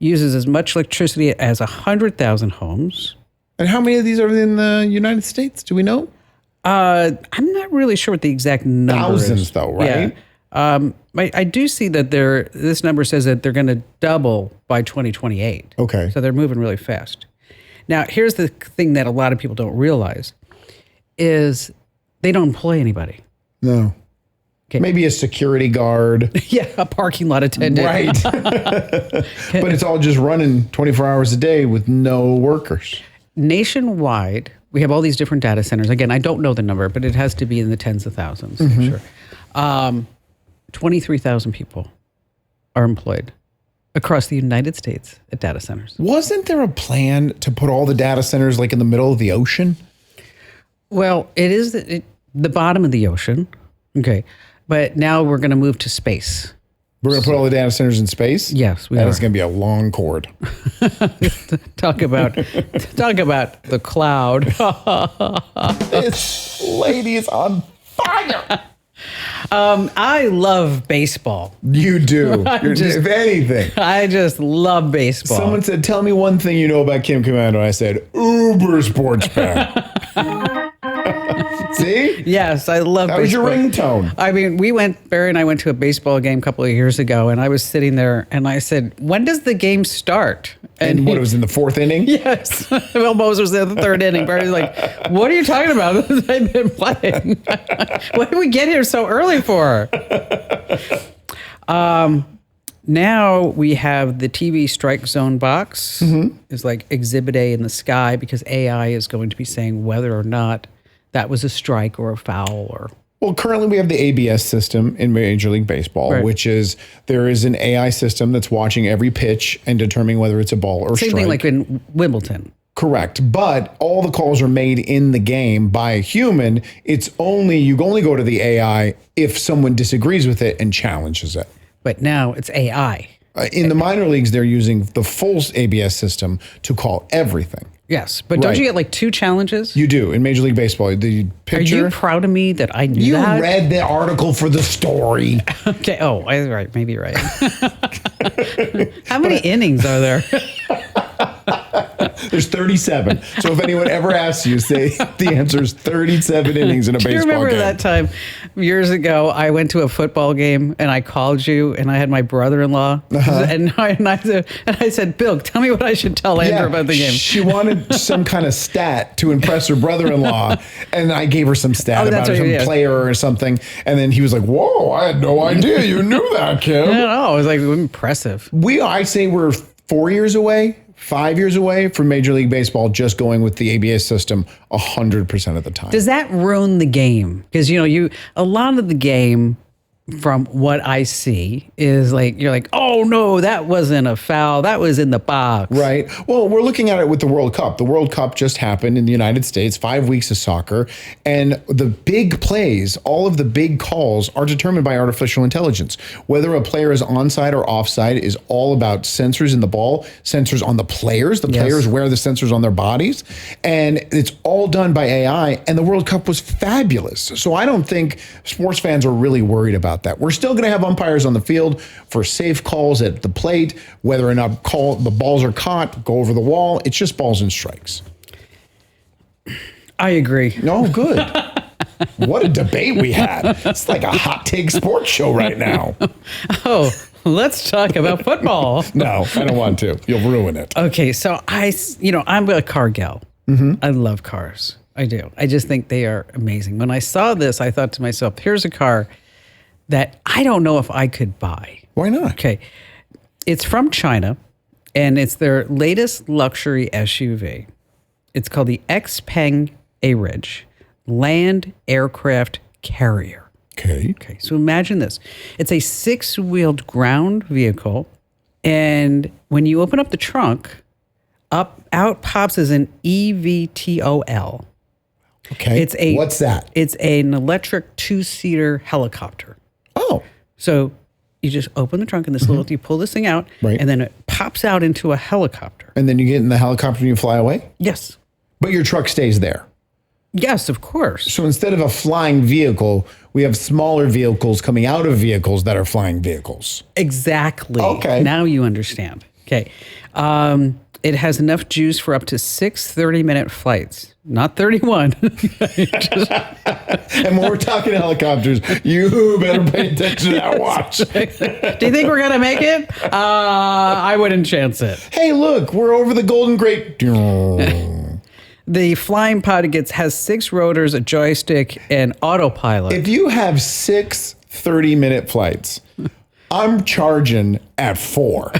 Uses as much electricity as 100,000 homes. And how many of these are in the United States? Do we know? I'm not really sure what the exact number is. Thousands, though, right? Yeah. I do see that this number says that they're going to double by 2028. Okay. So they're moving really fast. Now, here's the thing that a lot of people don't realize is they don't employ anybody. No. Okay. Maybe a security guard. Yeah, a parking lot attendant. Right. But it's all just running 24 hours a day with no workers. Nationwide, we have all these different data centers. Again, I don't know the number, but it has to be in the tens of thousands, I'm sure. 23,000 people are employed across the United States at data centers. Wasn't there a plan to put all the data centers like in the middle of the ocean? Well, it is the bottom of the ocean. Okay. But now we're going to move to space. We're going to put all the data centers in space? Yes, we are. That is going to be a long cord. Talk about the cloud. This lady is on fire. I love baseball. You do. If anything. I just love baseball. Someone said, tell me one thing you know about Kim Commando. I said, uber sports fan. See? Yes, I love that baseball. That was your ringtone. I mean, Barry and I went to a baseball game a couple of years ago, and I was sitting there, and I said, when does the game start? And what, it was in the fourth inning? Yes. Well, Moses was in the third inning. Barry's like, what are you talking about? They've been playing. What did we get here so early for? Now we have the TV strike zone box. It's like Exhibit A in the sky because AI is going to be saying whether or not that was a strike or a foul or... Well, currently we have the ABS system in Major League Baseball, which is there is an AI system that's watching every pitch and determining whether it's a ball or strike. Same thing like in Wimbledon. Correct. But all the calls are made in the game by a human. You only go to the AI if someone disagrees with it and challenges it. But now it's AI. In the minor leagues, they're using the full ABS system to call everything. Yes, but don't you get like 2 challenges? You do in Major League Baseball. The pitcher. Are you proud of me that I knew that? You read the article for the story. Okay. Oh, right. Maybe you're right. How many innings are there? There's 37. So if anyone ever asks you, say the answer is 37 innings in a baseball game. Do you remember that time years ago I went to a football game and I called you and I had my brother-in-law and I said, Bill, tell me what I should tell Andrew about the game. She wanted some kind of stat to impress her brother-in-law and I gave her some stat about some player or something. And then he was like, whoa, I had no idea you knew that, Kim. No, it was like impressive. I say we're 4 years away 5 years away from Major League Baseball just going with the ABA system 100% of the time. Does that ruin the game? Because, a lot of the game, from what I see, is like, you're like, oh no, that wasn't a foul. That was in the box. Right. Well, we're looking at it with the World Cup. The World Cup just happened in the United States, 5 weeks of soccer. And the big plays, all of the big calls are determined by artificial intelligence. Whether a player is onside or offside is all about sensors in the ball, sensors on the players. The players wear the sensors on their bodies. And it's all done by AI. And the World Cup was fabulous. So I don't think sports fans are really worried about that. We're still going to have umpires on the field for safe calls at the plate, whether or not the balls are caught, go over the wall. It's just balls and strikes. I agree. Oh, good. What a debate we had. It's like a hot take sports show right now. Oh, let's talk about football. No, I don't want to. You'll ruin it. Okay, so I'm a car gal. I love cars. I do. I just think they are amazing. When I saw this, I thought to myself, here's a car that I don't know if I could buy. Why not? Okay. It's from China, and it's their latest luxury SUV. It's called the XPeng A-Ridge Land Aircraft Carrier. Okay. Okay, so imagine this. It's a 6-wheeled ground vehicle, and when you open up the trunk, out pops as an EVTOL. Okay. What's that? It's an electric 2-seater helicopter. Oh. So you just open the trunk and you pull this thing out, right, and then it pops out into a helicopter. And then you get in the helicopter and you fly away? Yes. But your truck stays there? Yes, of course. So instead of a flying vehicle, we have smaller vehicles coming out of vehicles that are flying vehicles. Exactly. Okay. Now you understand. Okay. It has enough juice for up to 6 30-minute flights, not 31. And when we're talking helicopters, you better pay attention to that watch. Do you think we're going to make it? I wouldn't chance it. Hey, look, we're over the Golden Gate. The flying pod has 6 rotors, a joystick, and autopilot. If you have 6 30-minute flights, I'm charging at 4.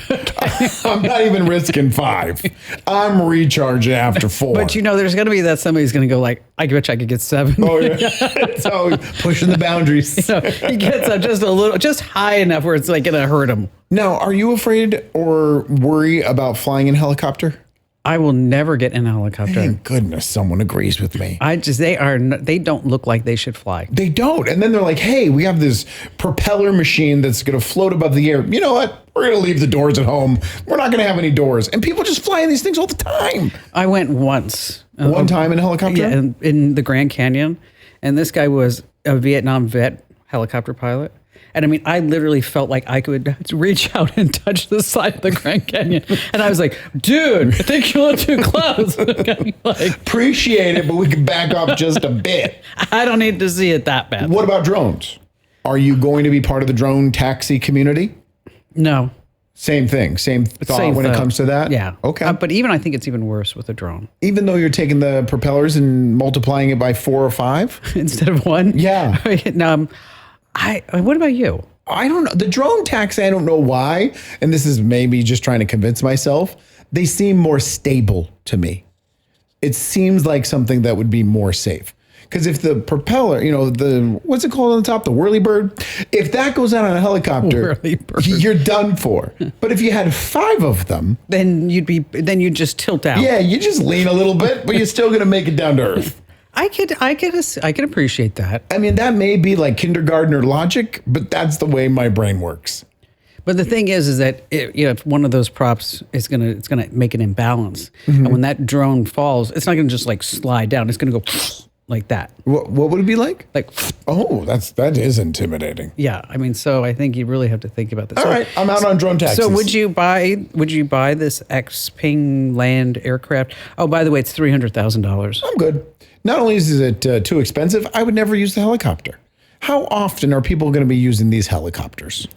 I'm not even risking 5. I'm recharging after 4. But there's going to be that somebody's going to go like, I bet I could get 7. Oh, yeah. So pushing the boundaries. He gets up just high enough where it's like going to hurt him. Now, are you afraid or worry about flying in a helicopter? I will never get in a helicopter. Thank goodness someone agrees with me. They don't look like they should fly. They don't. And then they're like, hey, we have this propeller machine that's going to float above the air. You know what? We're going to leave the doors at home. We're not going to have any doors. And people just fly in these things all the time. I went once. One time in a helicopter? Yeah, in the Grand Canyon. And this guy was a Vietnam vet helicopter pilot. And I mean, I literally felt like I could reach out and touch the side of the Grand Canyon. And I was like, dude, I think you're a little too close. Appreciate it, but we can back up just a bit. I don't need to see it that bad. What about drones? Are you going to be part of the drone taxi community? No. Same thing. Same thought when it comes to that? Yeah. Okay. But I think it's even worse with a drone. Even though you're taking the propellers and multiplying it by 4 or 5? Instead of 1? Yeah. What about you? I don't know. The drone taxi, I don't know why. And this is maybe just trying to convince myself. They seem more stable to me. It seems like something that would be more safe. Because if the propeller, what's it called on the top? The whirlybird? If that goes out on a helicopter, you're done for. But if you had 5 of them, then you'd just tilt out. Yeah, you just lean a little bit, but you're still going to make it down to earth. I could appreciate that. I mean, that may be like kindergartner logic, but that's the way my brain works. But the thing is that if one of those props is it's gonna make an imbalance, and when that drone falls, it's not gonna just like slide down. It's gonna go like that. What would it be like? Like, oh, that is intimidating. Yeah, I mean, so I think you really have to think about this. All right, I'm out on drone taxis. So would you buy this XPeng Land aircraft? Oh, by the way, it's $300,000. I'm good. Not only is it too expensive, I would never use the helicopter. How often are people going to be using these helicopters?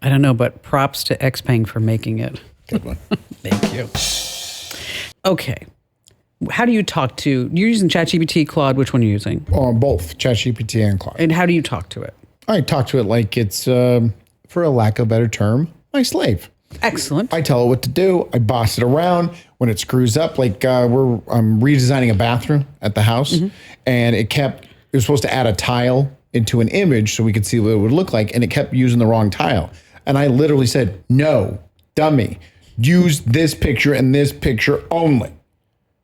I don't know, but props to XPeng for making it. Good one. Thank you. Okay. How do you talk to, you're using ChatGPT, Claude, which one are you using? Both, ChatGPT and Claude. And how do you talk to it? I talk to it like it's, for a lack of a better term, my slave. Excellent. I tell it what to do. I boss it around. When it screws up, like I'm redesigning a bathroom at the house, and it was supposed to add a tile into an image so we could see what it would look like, and it kept using the wrong tile. And I literally said, no, dummy, use this picture and this picture only.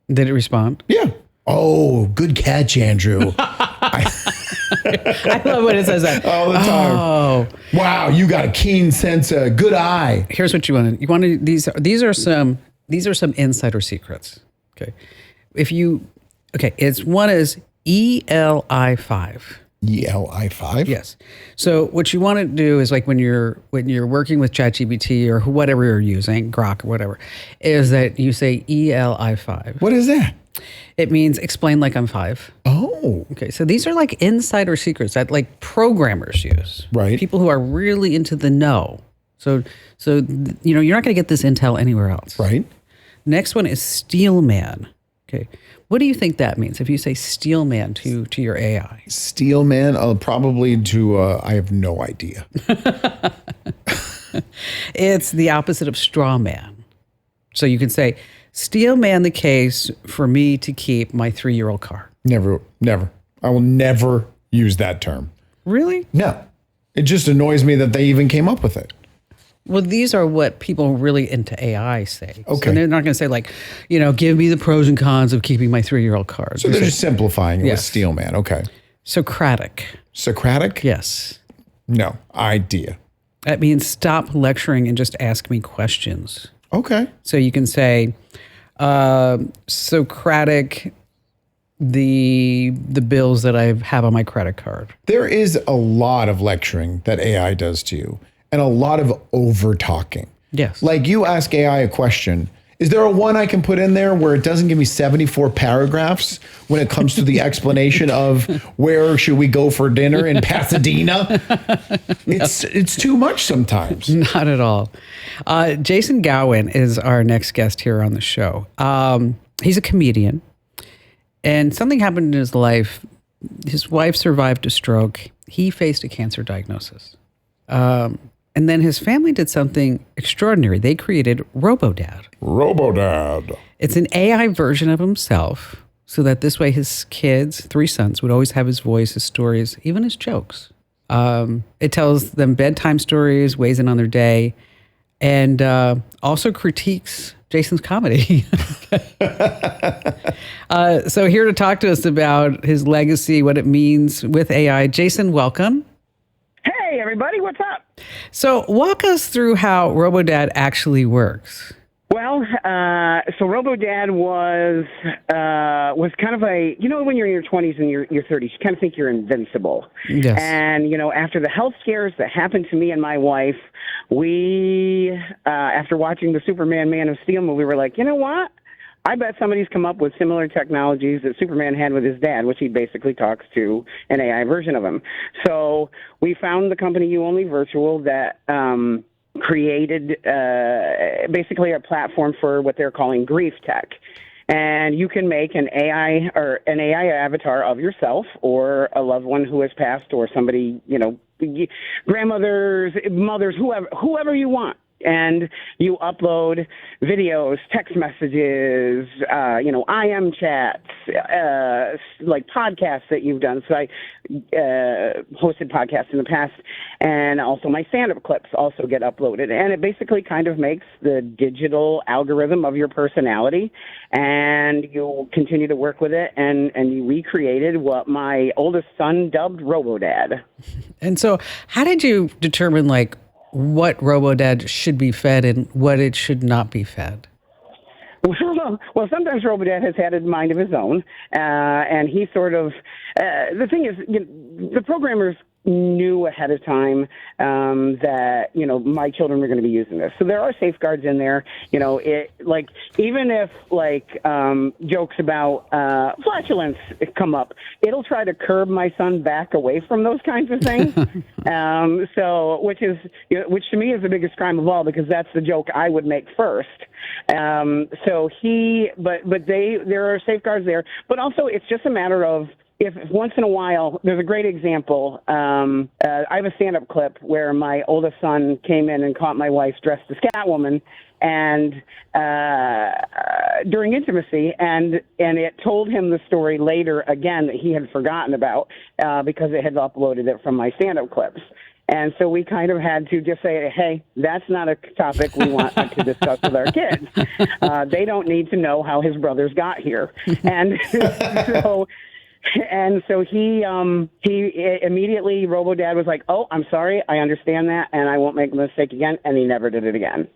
Did it respond? Yeah. Oh, good catch, Andrew. I love when it says that. All the time. Oh. Wow, you got a keen sense, a good eye. Here's what you want to. You want to. These are some insider secrets. Okay. One is ELI5. ELI5? Yes. So what you want to do is like when you're working with ChatGPT or whatever you're using, Grok or whatever, is that you say ELI5. What is that? It means explain like I'm 5. Oh. Okay. So these are like insider secrets that like programmers use. Right. People who are really into the know. So you're not going to get this intel anywhere else. Right. Next one is Steelman. Okay. What do you think that means if you say Steelman to your AI? Steelman, probably to, I have no idea. It's the opposite of straw man. So you can say, Steelman the case for me to keep my 3-year-old car. Never. I will never use that term. Really? No. It just annoys me that they even came up with it. Well, these are what people really into AI say. Okay. So they're not going to say like, give me the pros and cons of keeping my 3-year-old car. So they're just simplifying it Yes. with Steelman. Okay. Socratic. Socratic? Yes. No idea. That means stop lecturing and just ask me questions. Okay. So you can say, Socratic, the bills that I have on my credit card. There is a lot of lecturing that AI does to you and a lot of over talking. Yes. Like you ask AI a question. Is there a one I can put in there where it doesn't give me 74 paragraphs when it comes to the explanation of where should we go for dinner in Pasadena? It's too much sometimes. Not at all. Jason Gowan is our next guest here on the show. He's a comedian, and something happened in his life. His wife survived a stroke. He faced a cancer diagnosis. And then his family did something extraordinary. They created RoboDad. RoboDad. It's an AI version of himself, so that this way his kids, 3 sons, would always have his voice, his stories, even his jokes. It tells them bedtime stories, weighs in on their day, and also critiques Jason's comedy. So here to talk to us about his legacy, what it means with AI, Jason, welcome. Hey, everybody, what's up? So walk us through how RoboDad actually works. Well, so RoboDad was kind of a, when you're in your 20s and your 30s, you kind of think you're invincible. Yes. And, after the health scares that happened to me and my wife, we, after watching the Superman Man of Steel movie, were like, you know what? I bet somebody's come up with similar technologies that Superman had with his dad, which he basically talks to an AI version of him. So we found the company You Only Virtual that created basically a platform for what they're calling grief tech. And you can make an AI avatar of yourself or a loved one who has passed or somebody, grandmothers, mothers, whoever you want. And you upload videos, text messages, IM chats, like podcasts that you've done. So I hosted podcasts in the past, and also my stand-up clips also get uploaded. And it basically kind of makes the digital algorithm of your personality, and you continue to work with it, and you recreated what my oldest son dubbed RoboDad. And so how did you determine, what RoboDad should be fed and what it should not be fed? Well, sometimes RoboDad has had a mind of his own, and he sort of. The thing is, the programmers knew ahead of time that my children were going to be using this, so there are safeguards in there. Even if jokes about flatulence come up, it'll try to curb my son back away from those kinds of things. Which to me is the biggest crime of all, because that's the joke I would make first. There are safeguards there, but also it's just a matter of if once in a while, there's a great example. I have a stand-up clip where my oldest son came in and caught my wife dressed as Catwoman, and during intimacy, and it told him the story later again that he had forgotten about because it had uploaded it from my stand-up clips. And so we kind of had to just say, hey, that's not a topic we want to discuss with our kids. They don't need to know how his brothers got here. And so he immediately, RoboDad was like, oh, I'm sorry, I understand that, and I won't make a mistake again, and he never did it again.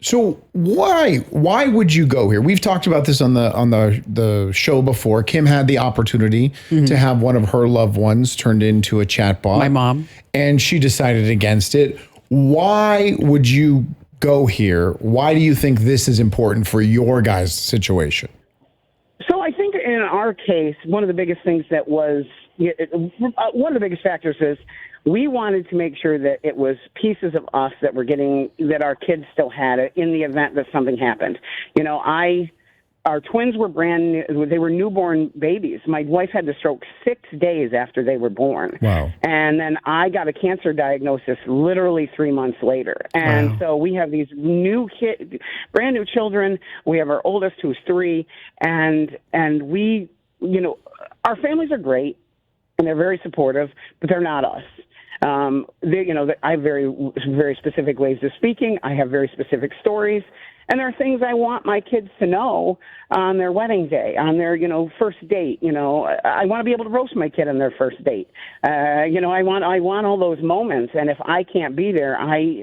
So why would you go here? We've talked about this on the show before. Kim had the opportunity to have one of her loved ones turned into a chatbot. My mom. And she decided against it. Why would you go here? Why do you think this is important for your guys' situation? So I think in our case, one of the biggest things that was, one of the biggest factors is we wanted to make sure that it was pieces of us that we're getting, that our kids still had it in the event that something happened. You know, our twins were brand new. They were newborn babies. My wife had the stroke 6 days after they were born. Wow. And then I got a cancer diagnosis literally 3 months later. And so we have these brand new children. We have our oldest who's 3. And we, you know, our families are great and they're very supportive, but they're not us. I have very, very specific ways of speaking. I have very specific stories. And there are things I want my kids to know on their wedding day, on their, first date. I want to be able to roast my kid on their first date. I want all those moments. And if I can't be there,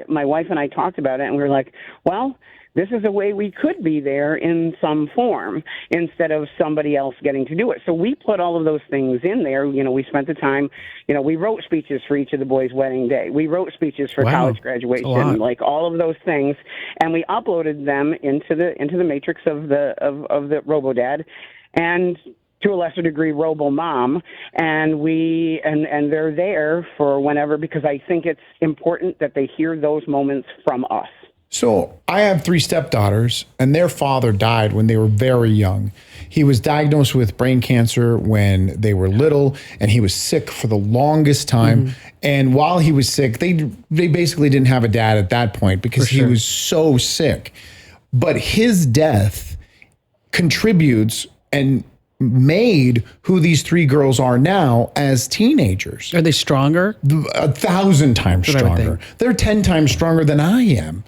my wife and I talked about it, and we were like, well, this is a way we could be there in some form instead of somebody else getting to do it. So we put all of those things in there. We spent the time, we wrote speeches for each of the boys' wedding day. We wrote speeches for college graduation, like all of those things. And we uploaded them into the matrix of the RoboDad and to a lesser degree RoboMom. And and they're there for whenever, because I think it's important that they hear those moments from us. So I have 3 stepdaughters, and their father died when they were very young. He was diagnosed with brain cancer when they were little, and he was sick for the longest time. And while he was sick, they basically didn't have a dad at that point because he was so sick. But his death contributes and made who these 3 girls are now as teenagers. Are they stronger? 1,000 times stronger. They're 10 times stronger than I am.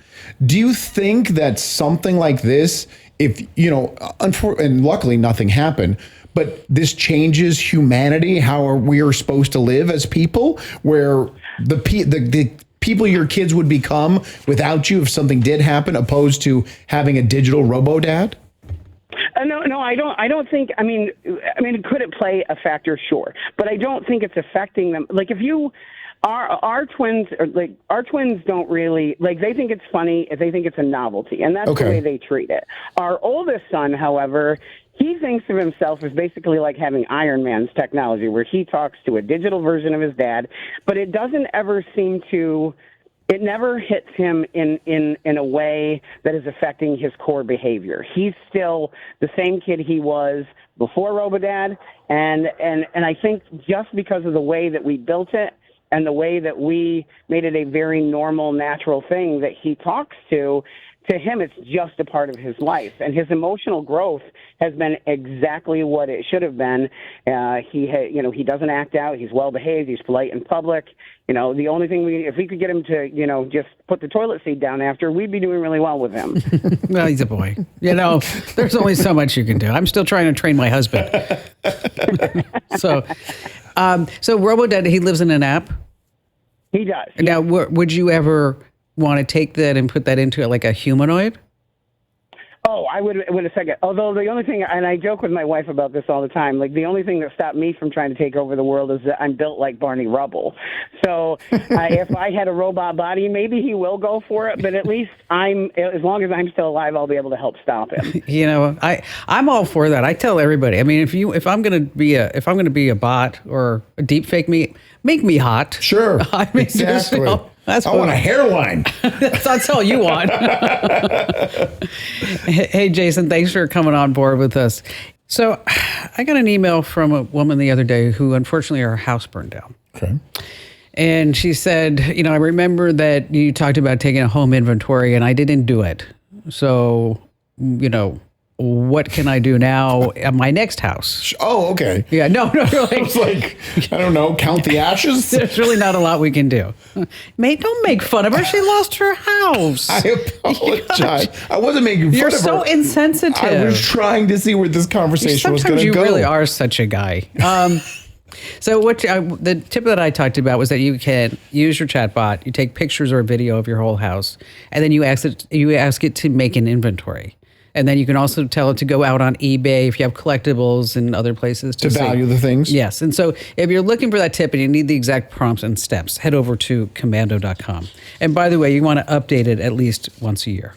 Do you think that something like this, if, and luckily nothing happened, but this changes humanity, how we are supposed to live as people, where the people your kids would become without you if something did happen, opposed to having a digital RoboDad? No, I don't think. I mean, could it play a factor? Sure, but I don't think it's affecting them. Like if you. Our twins don't really they think it's funny, they think it's a novelty, and that's the way they treat it. Our oldest son, however, he thinks of himself as basically like having Iron Man's technology, where he talks to a digital version of his dad, but it doesn't ever seem to. It never hits him in a way that is affecting his core behavior. He's still the same kid he was before RoboDad, and I think just because of the way that we built it and the way that we made it a very normal, natural thing that he talks to him, it's just a part of his life. And his emotional growth has been exactly what it should have been. He doesn't act out. He's well behaved. He's polite in public. The only thing if we could get him to, just put the toilet seat down after, we'd be doing really well with him. Well, he's a boy. There's only so much you can do. I'm still trying to train my husband. So RoboDad, he lives in an app? He does. Now, would you ever want to take that and put that into like a humanoid? Oh, I would in a second. Although the only thing, and I joke with my wife about this all the time, like the only thing that stopped me from trying to take over the world is that I'm built like Barney Rubble. So if I had a robot body, maybe he will go for it. But at least as long as I'm still alive, I'll be able to help stop him. I'm all for that. I tell everybody. I mean, if I'm going to be a bot or a deepfake me, make me hot. Sure. I mean, exactly. I want a hairline. That's all you want. Hey, Jason, thanks for coming on board with us. So I got an email from a woman the other day who unfortunately her house burned down. Okay. And she said, I remember that you talked about taking a home inventory and I didn't do it. So, what can I do now at my next house? Oh, okay. Yeah, no. I was like, I don't know, count the ashes? There's really not a lot we can do. Mate, don't make fun of her. She lost her house. I apologize. I wasn't making fun You're of her. so insensitive. I was trying to see where this conversation was going to go. Sometimes you really are such a guy. So the tip that I talked about was that you can use your chatbot. You take pictures or a video of your whole house, and then you ask it to make an inventory. And then you can also tell it to go out on eBay if you have collectibles and other places to value the things. Yes. And so if you're looking for that tip and you need the exact prompts and steps, head over to commando.com. And by the way, you want to update it at least once a year.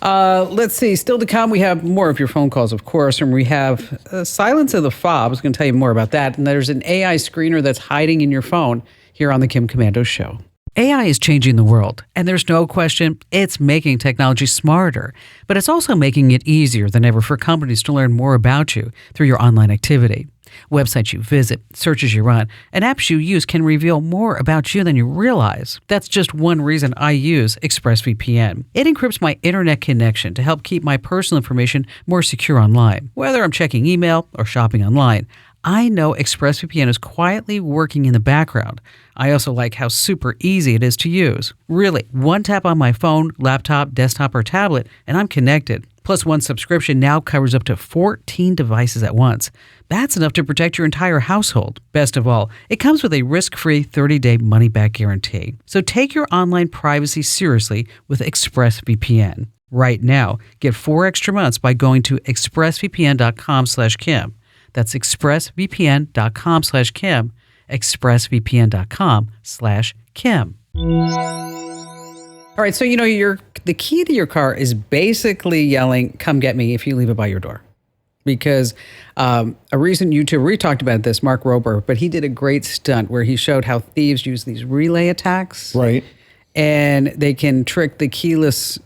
Let's see. Still to come, we have more of your phone calls, of course, and we have Silence of the Fob. I was going to tell you more about that. And there's an AI screener that's hiding in your phone here on the Kim Komando Show. AI is changing the world, and there's no question it's making technology smarter, but it's also making it easier than ever for companies to learn more about you through your online activity. Websites you visit, searches you run, and apps you use can reveal more about you than you realize. That's just one reason I use ExpressVPN. It encrypts my internet connection to help keep my personal information more secure online. Whether I'm checking email or shopping online, I know ExpressVPN is quietly working in the background. I also like how super easy it is to use. Really, one tap on my phone, laptop, desktop, or tablet, and I'm connected. Plus, one subscription now covers up to 14 devices at once. That's enough to protect your entire household. Best of all, it comes with a risk-free 30-day money-back guarantee. So take your online privacy seriously with ExpressVPN. Right now, get 4 extra months by going to expressvpn.com/Kim. That's expressvpn.com/Kim, expressvpn.com/Kim. All right, so the key to your car is basically yelling, "Come get me" if you leave it by your door. Because a recent YouTuber, we talked about this, Mark Rober, but he did a great stunt where he showed how thieves use these relay attacks. Right. And they can trick the keyless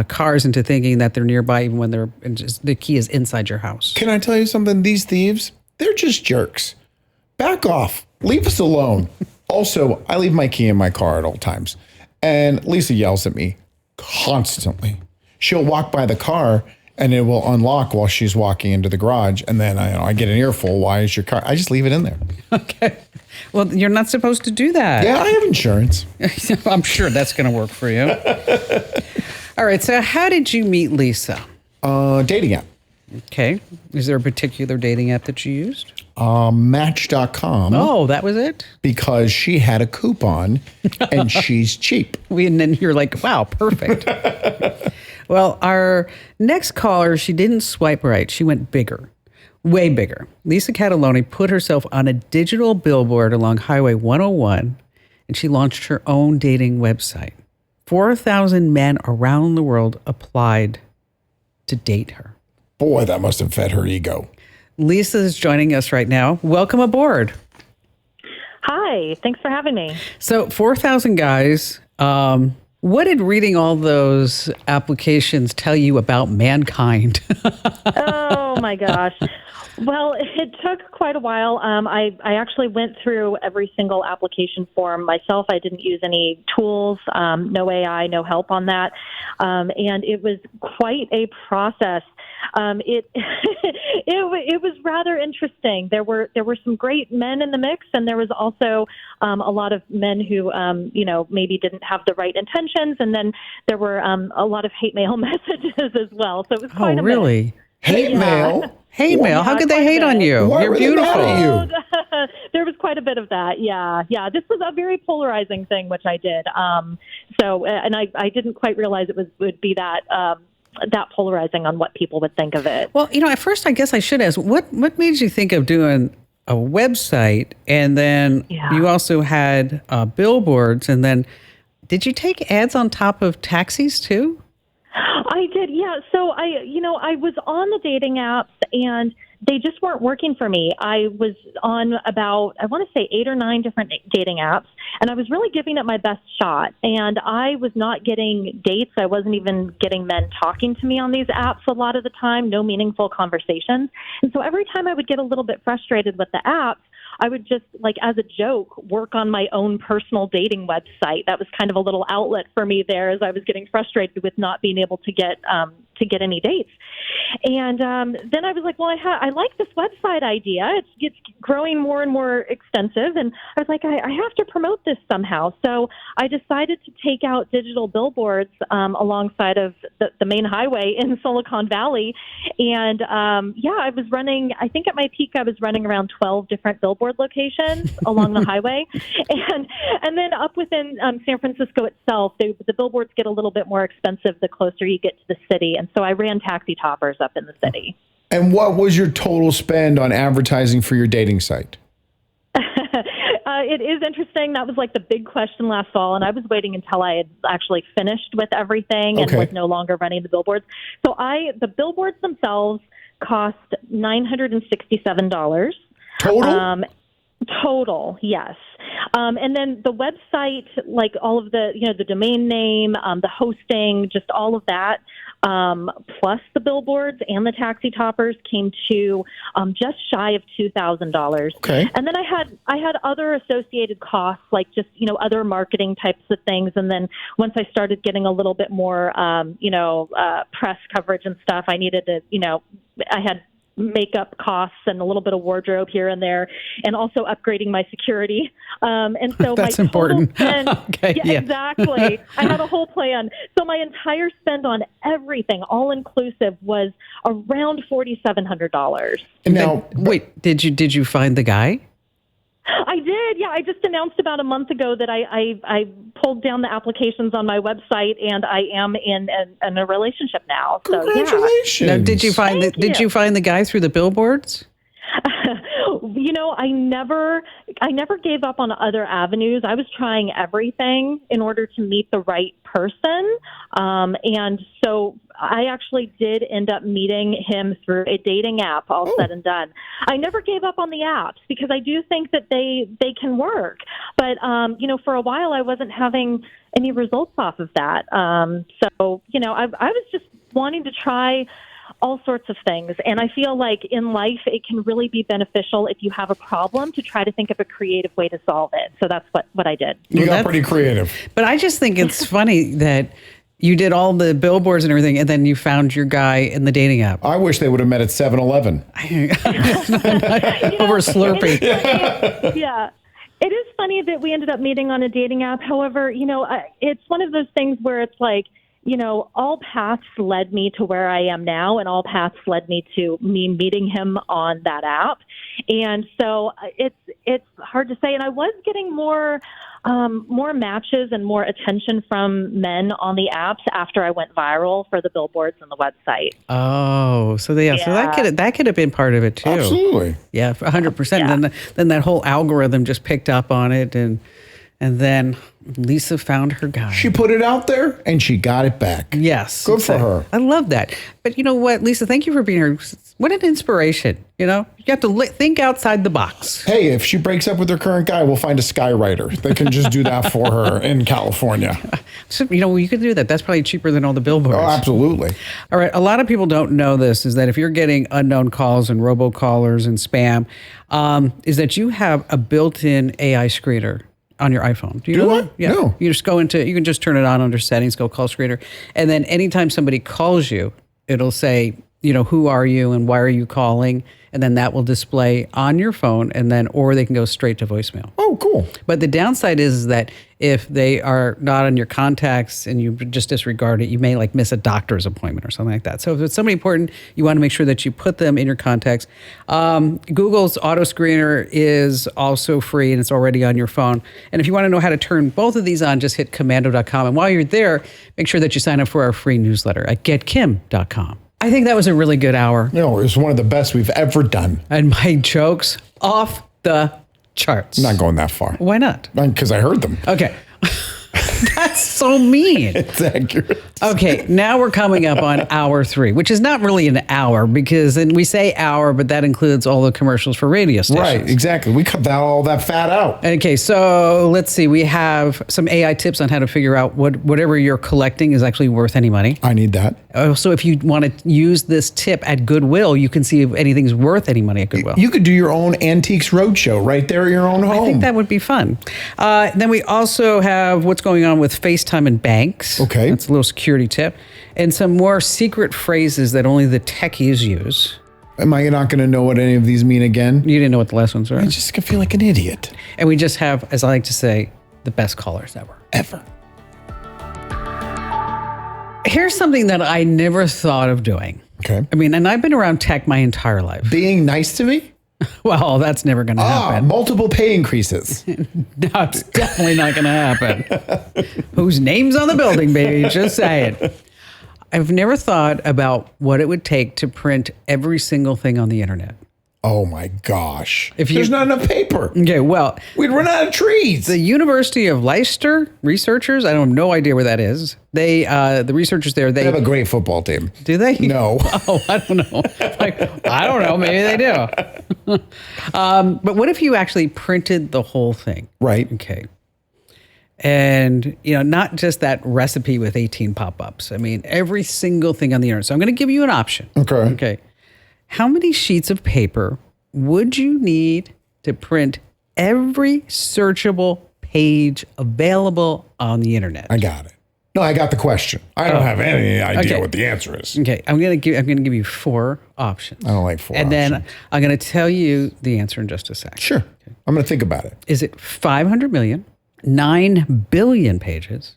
cars into thinking that they're nearby even when the key is inside your house. Can I tell you something? These thieves, they're just jerks. Back off. Leave us alone. Also, I leave my key in my car at all times. And Lisa yells at me constantly. She'll walk by the car and it will unlock while she's walking into the garage. And then I get an earful. Why is your car? I just leave it in there. Okay. Well, you're not supposed to do that. Yeah, I have insurance. I'm sure that's going to work for you. All right. So how did you meet Lisa? Dating app. Okay. Is there a particular dating app that you used? Match.com. Oh, that was it? Because she had a coupon and she's cheap. And then you're like, wow, perfect. Well, our next caller, she didn't swipe right. She went bigger, way bigger. Lisa Cataloni put herself on a digital billboard along Highway 101, and she launched her own dating website. 4,000 men around the world applied to date her. Boy, that must have fed her ego. Lisa is joining us right now. Welcome aboard. Hi, thanks for having me. So 4,000 guys. What did reading all those applications tell you about mankind? Oh, my gosh. Well, it took quite a while. I actually went through every single application form myself. I didn't use any tools, no AI, no help on that. And it was quite a process. It was rather interesting. There were some great men in the mix, and there was also a lot of men who maybe didn't have the right intentions, and then there were a lot of hate mail messages as well. So it was quite a really? mix. Hate mail? Hate mail? How could they hate on you? Why You're were they beautiful. mad at you? There was quite a bit of that. Yeah. This was a very polarizing thing, which I did. And I didn't quite realize would be that polarizing on what people would think of it. Well, at first, I guess I should ask, what made you think of doing a website, and then you also had billboards, and then did you take ads on top of taxis too? I did, yeah. So I was on the dating apps, and they just weren't working for me. I was on about, I want to say 8 or 9 different dating apps, and I was really giving it my best shot. And I was not getting dates. I wasn't even getting men talking to me on these apps a lot of the time, no meaningful conversations. And so every time I would get a little bit frustrated with the apps, I would just, like, as a joke, work on my own personal dating website. That was kind of a little outlet for me there, as I was getting frustrated with not being able to get any dates. And then I was like, well, I like this website idea. It's growing more and more extensive. And I was like, I have to promote this somehow. So I decided to take out digital billboards alongside of the main highway in Silicon Valley. And I was running, I think at my peak, I was running around 12 different billboard locations along the highway. And then up within San Francisco itself, the billboards get a little bit more expensive the closer you get to the city. And so I ran taxi toppers up in the city. And what was your total spend on advertising for your dating site? It is interesting. That was like the big question last fall, and I was waiting until I had actually finished with everything and was no longer running the billboards. So the billboards themselves cost $967. Total? Total, yes. And then the website, like all of the, the domain name, the hosting, just all of that, plus the billboards and the taxi toppers came to just shy of $2,000. Okay. And then I had other associated costs, like just, other marketing types of things. And then once I started getting a little bit more, press coverage and stuff, I needed to, I had makeup costs and a little bit of wardrobe here and there, and also upgrading my security. And so that's my important. Spend, Okay, yeah. Exactly. I had a whole plan. So my entire spend on everything, all inclusive, was around $4,700. And now, wait, did you find the guy? I did. Yeah. I just announced about a month ago that I pulled down the applications on my website, and I am in a relationship now. So, congratulations. Now, did you find Thank you. the guy through the billboards? I never gave up on other avenues. I was trying everything in order to meet the right person. And so I actually did end up meeting him through a dating app, all said and done. I never gave up on the apps because I do think that they can work. But, for a while I wasn't having any results off of that. So, I was just wanting to try all sorts of things. And I feel like in life, it can really be beneficial if you have a problem to try to think of a creative way to solve it. So that's what I did. You got pretty creative. But I just think it's funny that you did all the billboards and everything, and then you found your guy in the dating app. I wish they would have met at 7-Eleven. Over Slurpee. Yeah. It is funny that we ended up meeting on a dating app. However, it's one of those things where it's like, all paths led me to where I am now, and all paths led me to me meeting him on that app. And so it's hard to say. And I was getting more matches and more attention from men on the apps after I went viral for the billboards and the website. Oh, so that could have been part of it too. Absolutely. Yeah, 100%. Yeah. Then that whole algorithm just picked up on it, and then Lisa found her guy. She put it out there and she got it back. Yes. Good for her. I love that. But you know what, Lisa, thank you for being here. What an inspiration. You have to think outside the box. Hey, if she breaks up with her current guy, we'll find a skywriter that can just do that for her in California. So, you could do that. That's probably cheaper than all the billboards. Oh, absolutely. All right. A lot of people don't know this, is that if you're getting unknown calls and robocallers and spam, is that you have a built-in AI screener on your iPhone. Do you know that? Yeah. No. You can just turn it on under settings, go call screener. And then anytime somebody calls you, it'll say, who are you and why are you calling? And then that will display on your phone, or they can go straight to voicemail. Oh, cool. But the downside is that if they are not on your contacts and you just disregard it, you may miss a doctor's appointment or something like that. So if it's somebody important, you want to make sure that you put them in your contacts. Google's auto screener is also free, and it's already on your phone. And if you want to know how to turn both of these on, just hit commando.com. And while you're there, make sure that you sign up for our free newsletter at getkim.com. I think that was a really good hour. No, it was one of the best we've ever done. And my jokes off the charts. I'm not going that far. Why not? Because I heard them. Okay. That's so mean. It's accurate. Okay, now we're coming up on hour 3, which is not really an hour because then we say hour, but that includes all the commercials for radio stations. Right, exactly. We cut all that fat out. Okay, so let's see. We have some AI tips on how to figure out whatever you're collecting is actually worth any money. I need that. So if you want to use this tip at Goodwill, you can see if anything's worth any money at Goodwill. You could do your own Antiques Roadshow right there at your own home. I think that would be fun. Then we also have what's going on with FaceTime and banks. Okay. That's a little security tip. And some more secret phrases that only the techies use. Am I not going to know what any of these mean again? You didn't know what the last ones were. I just feel like an idiot. And we just have, as I like to say, the best callers ever. Ever. Here's something that I never thought of doing. Okay. I mean, and I've been around tech my entire life. Being nice to me? Well, that's never going to happen. Multiple pay increases. No, it's definitely not going to happen. Whose name's on the building, baby? Just say it. I've never thought about what it would take to print every single thing on the internet. Oh my gosh. If There's not enough paper. Okay, well, We'd run out of trees. the University of Leicester researchers, I have no idea where that is. They, the researchers there, They have a great football team. do they? No. Oh, I don't know. I don't know. Maybe they do. But what if you actually printed the whole thing? Right. Okay. And, not just that recipe with 18 pop-ups. I mean, every single thing on the internet. So I'm going to give you an option. Okay. Okay. How many sheets of paper would you need to print every searchable page available on the internet? I got it. No, I got the question. I don't have any idea what the answer is. Okay, I'm gonna give you 4 options. I don't like 4 and options. then I'm gonna tell you the answer in just a sec. Sure. I'm going to think about it. Is it 500 million, 9 billion pages,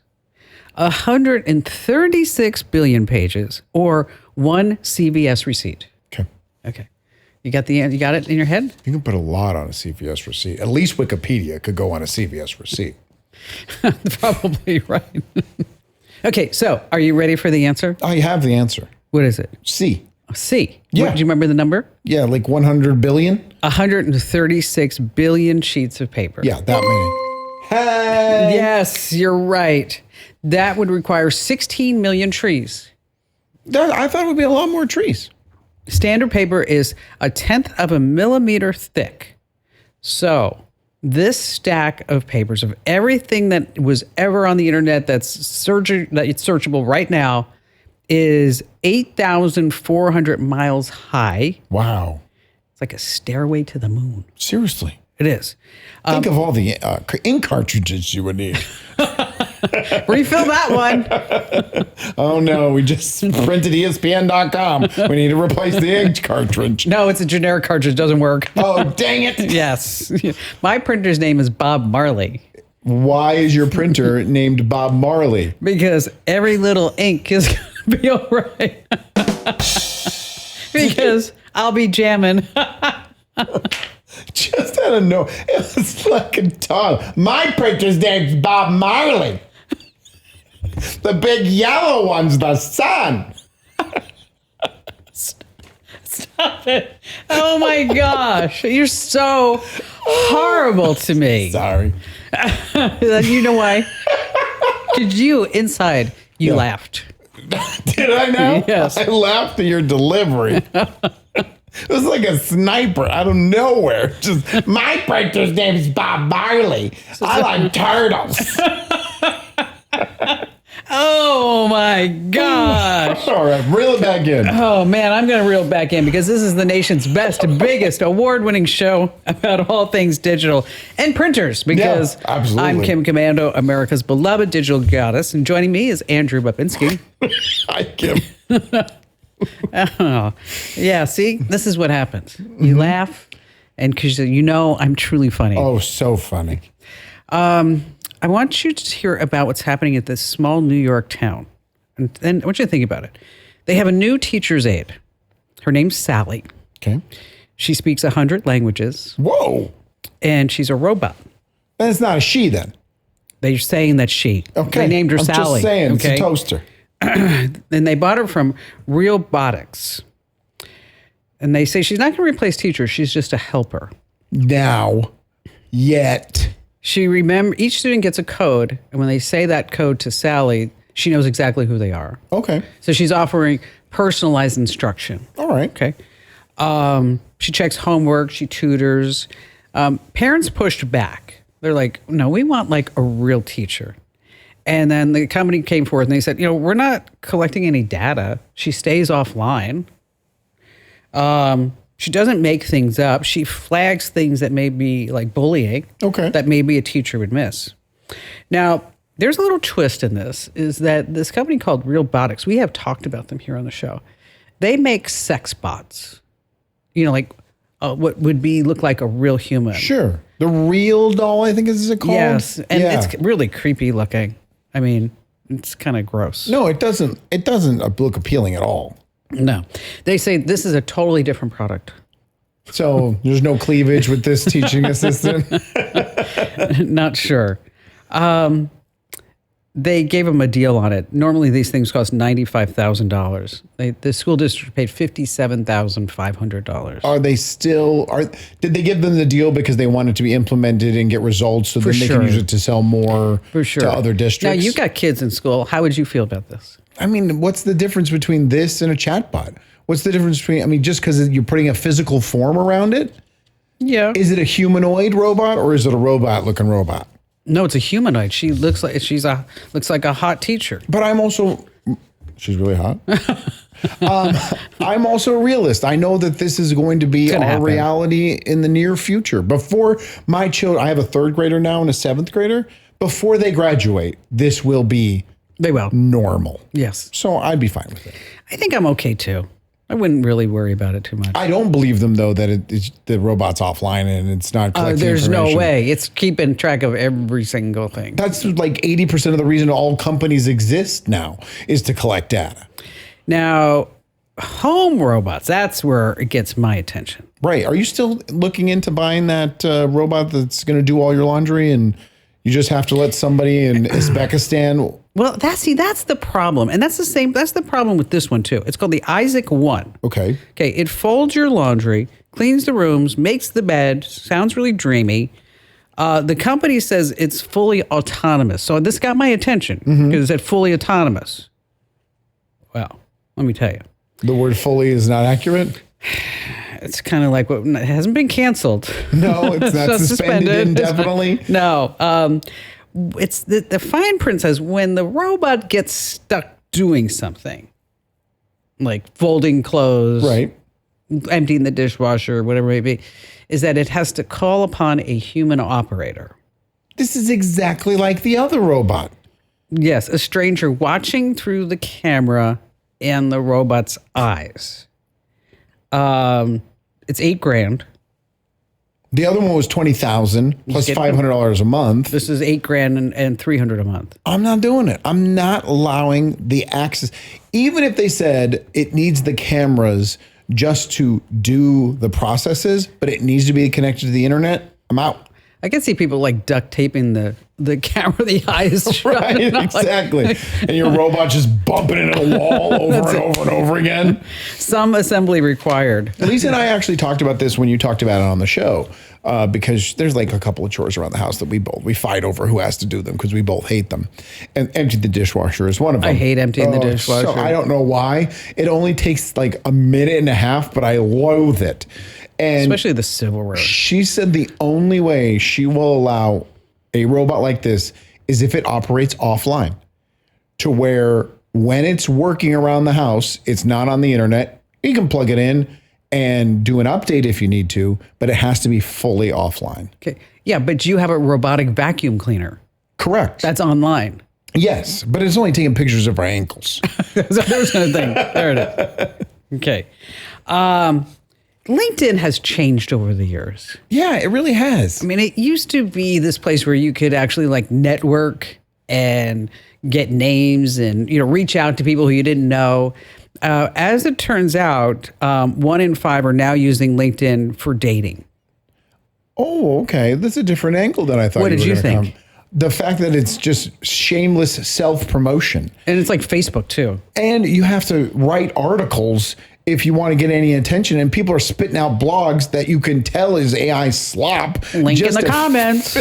136 billion pages, or 1 CVS receipt? Okay. Okay, you got it in your head? You can put a lot on a CVS receipt. At least Wikipedia could go on a CVS receipt. Probably right. Okay, so are you ready for the answer? I have the answer. What is it? C. C. Yeah. Do you remember the number? Yeah, like 100 billion. 136 billion sheets of paper. Yeah, that many. Hey. Yes, you're right. That would require 16 million trees. I thought it would be a lot more trees. Standard paper is 1/10 of a millimeter thick. So this stack of papers of everything that was ever on the internet that's searchable right now is 8,400 miles high. Wow. It's like a stairway to the moon. Seriously. It is. Think of all the ink cartridges you would need. Refill that one. Oh, no. We just printed ESPN.com. We need to replace the ink cartridge. No, it's a generic cartridge. Doesn't work. Oh, dang it. Yes. My printer's name is Bob Marley Why is your printer named Bob Marley? because every little ink is going to be all right. Because I'll be jamming. Just out of no, it was like a tongue. My printer's name's Bob Marley. The big yellow one's the sun. Stop it. Oh my gosh. You're so horrible to me. Sorry. You know why? Because inside, you laughed. Did I know? Yes. I laughed at your delivery. It was like a sniper out of nowhere. Just, my printer's name's Bob Marley. I like turtles. Oh my gosh. All right, reel it back in. Oh man, I'm going to reel it back in because this is the nation's best, biggest, award-winning show about all things digital and printers. Because Yeah, absolutely. I'm Kim Commando, America's beloved digital goddess, and joining me is Andrew Babinski. Hi, Kim. Oh, yeah. See, this is what happens. You laugh, and because I'm truly funny. Oh, so funny. I want you to hear about what's happening at this small New York town. And I want you to think about it. They have a new teacher's aide. Her name's Sally. Okay. She speaks 100 languages, Whoa. and she's a robot. That's not a she then. They're saying that she. Okay. They named her I'm Sally. just saying, okay? it's a toaster. And they bought her from Realbotics. And they say she's not going to replace teachers. She's just a helper. Now, yet. Each student gets a code, and when they say that code to Sally, she knows exactly who they are. Okay. So she's offering personalized instruction. All right. Okay. She checks homework. She tutors. Parents pushed back. They're like, no, we want like a real teacher. And then the company came forth and they said, we're not collecting any data. She stays offline. She doesn't make things up. She flags things that may be like bullying. Okay. That maybe a teacher would miss. Now, there's a little twist in this, is that this company called Realbotics, we have talked about them here on the show. They make sex bots. Like what would look like a real human. Sure. The Real Doll, I think is it called? Yes. And it's really creepy looking. I mean, it's kind of gross. No, it doesn't. It doesn't look appealing at all. No. They say this is a totally different product. So there's no cleavage with this teaching assistant? Not sure. They gave them a deal on it. Normally, these things cost $95,000. The school district paid $57,500. Are they still? Did they give them the deal because they want it to be implemented and get results, so then they can use it to sell more to other districts? Now, you've got kids in school. How would you feel about this? I mean, what's the difference between this and a chatbot? What's the difference between? Just because you're putting a physical form around it? Yeah. Is it a humanoid robot or is it a robot-looking robot? No, it's a humanoid. She looks like looks like a hot teacher. But she's really hot. I'm also a realist. I know that this is going to be our reality in the near future. Before my children, I have a 3rd grader now and a 7th grader. Before they graduate, this will be normal. Yes. So I'd be fine with it. I think I'm okay too. I wouldn't really worry about it too much. I don't believe them, though, that the robot's offline and it's not collecting there's information. No way. It's keeping track of every single thing. That's like 80% of the reason all companies exist now is to collect data. Now, home robots, that's where it gets my attention. Right. Are you still looking into buying that robot that's going to do all your laundry and you just have to let somebody in Uzbekistan? Well, that's the problem. And that's the problem with this one too. It's called the Isaac One. Okay. Okay. It folds your laundry, cleans the rooms, makes the bed, sounds really dreamy. The company says it's fully autonomous. So this got my attention because it said fully autonomous. Well, let me tell you. The word fully is not accurate? It's kind of like what it hasn't been canceled. No, it's not suspended indefinitely. No. It's the fine print says when the robot gets stuck doing something, like folding clothes, right, emptying the dishwasher, whatever it may be, is that it has to call upon a human operator. This is exactly like the other robot. Yes, a stranger watching through the camera and the robot's eyes. It's $8,000. The other one was $20,000 plus $500 a month. This is $8,000 and $300 a month. I'm not doing it. I'm not allowing the access. Even if they said it needs the cameras just to do the processes, but it needs to be connected to the internet, I'm out. I can see people like duct taping the camera, the eyes shut. Right, exactly. And your robot just bumping into the wall over and over and over again. Some assembly required. Lisa and I actually talked about this when you talked about it on the show, because there's like a couple of chores around the house that we fight over who has to do them because we both hate them. And empty the dishwasher is one of them. I hate emptying the dishwasher. So I don't know why. It only takes like a minute and a half, but I loathe it. And especially the silverware. She said the only way she will allow a robot like this is if it operates offline, to where when it's working around the house, it's not on the internet. You can plug it in and do an update if you need to, but it has to be fully offline. Okay. Yeah, but you have a robotic vacuum cleaner. Correct. That's online. Yes, but it's only taking pictures of our ankles. There was another thing. There it is. Okay. LinkedIn has changed over the years. Yeah, it really has. I mean, it used to be this place where you could actually like network and get names and, reach out to people who you didn't know. As it turns out, 1 in 5 are now using LinkedIn for dating. Oh, okay. That's a different angle than I thought. What did you think? The fact that it's just shameless self-promotion. And it's like Facebook too. And you have to write articles if you want to get any attention, and people are spitting out blogs that you can tell is AI slop. Link in the comments.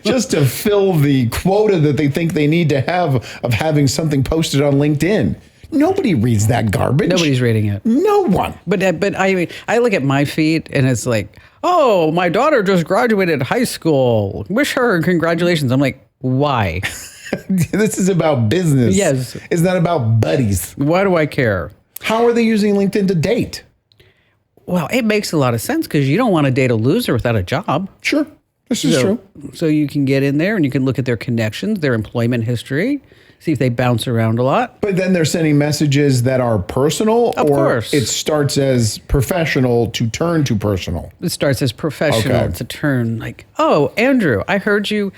Just to fill the quota that they think they need to have of having something posted on LinkedIn. Nobody reads that garbage. Nobody's reading it. No one. But I mean, I look at my feed and it's like, oh, my daughter just graduated high school. Wish her congratulations. I'm like, why? This is about business. Yes. It's not about buddies. Why do I care? How are they using LinkedIn to date? Well, it makes a lot of sense because you don't want to date a loser without a job. Sure. This is true. So you can get in there and you can look at their connections, their employment history, see if they bounce around a lot. But then they're sending messages that are personal, Of course. It starts as professional to turn to personal. It starts as professional Okay. to turn like, oh, Andrew, I heard you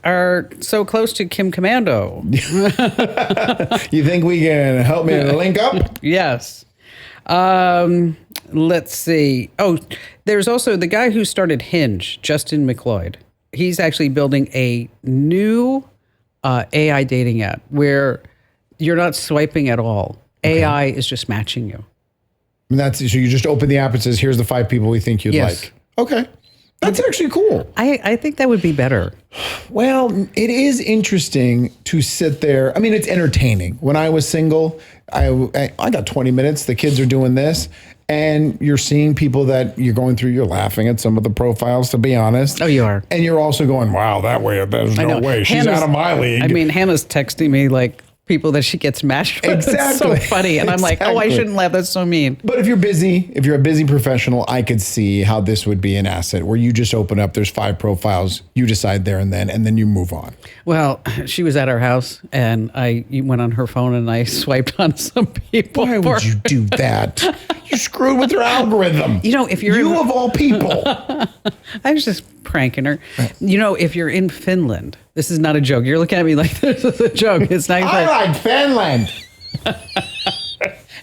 are so close to Kim Commando. You think we can help me link up? Yes. Let's see. Oh, there's also the guy who started Hinge, Justin McLeod. He's actually building a new AI dating app where you're not swiping at all. Okay. AI is just matching you. And that's so you just open the app and says, here's the 5 people we think you'd like. Okay. That's actually cool. I think that would be better. Well, it is interesting to sit there. I mean, it's entertaining. When I was single, I got 20 minutes. The kids are doing this. And you're seeing people that you're going through. You're laughing at some of the profiles, to be honest. Oh, you are. And you're also going, wow, there's no way. She's out of my league. I mean, Hannah's texting me like people that she gets matched with. Exactly. It's so funny. And I'm like, oh, I shouldn't laugh. That's so mean. But if you're a busy professional, I could see how this would be an asset where you just open up, there's 5 profiles, you decide there and then you move on. Well, she was at our house and I went on her phone and I swiped on some people. Why would you do that? You screwed with her algorithm. You know, if you're of all people. I was just pranking her. You know, if you're in Finland, this is not a joke. You're looking at me like this is a joke. It's not. I like Finland.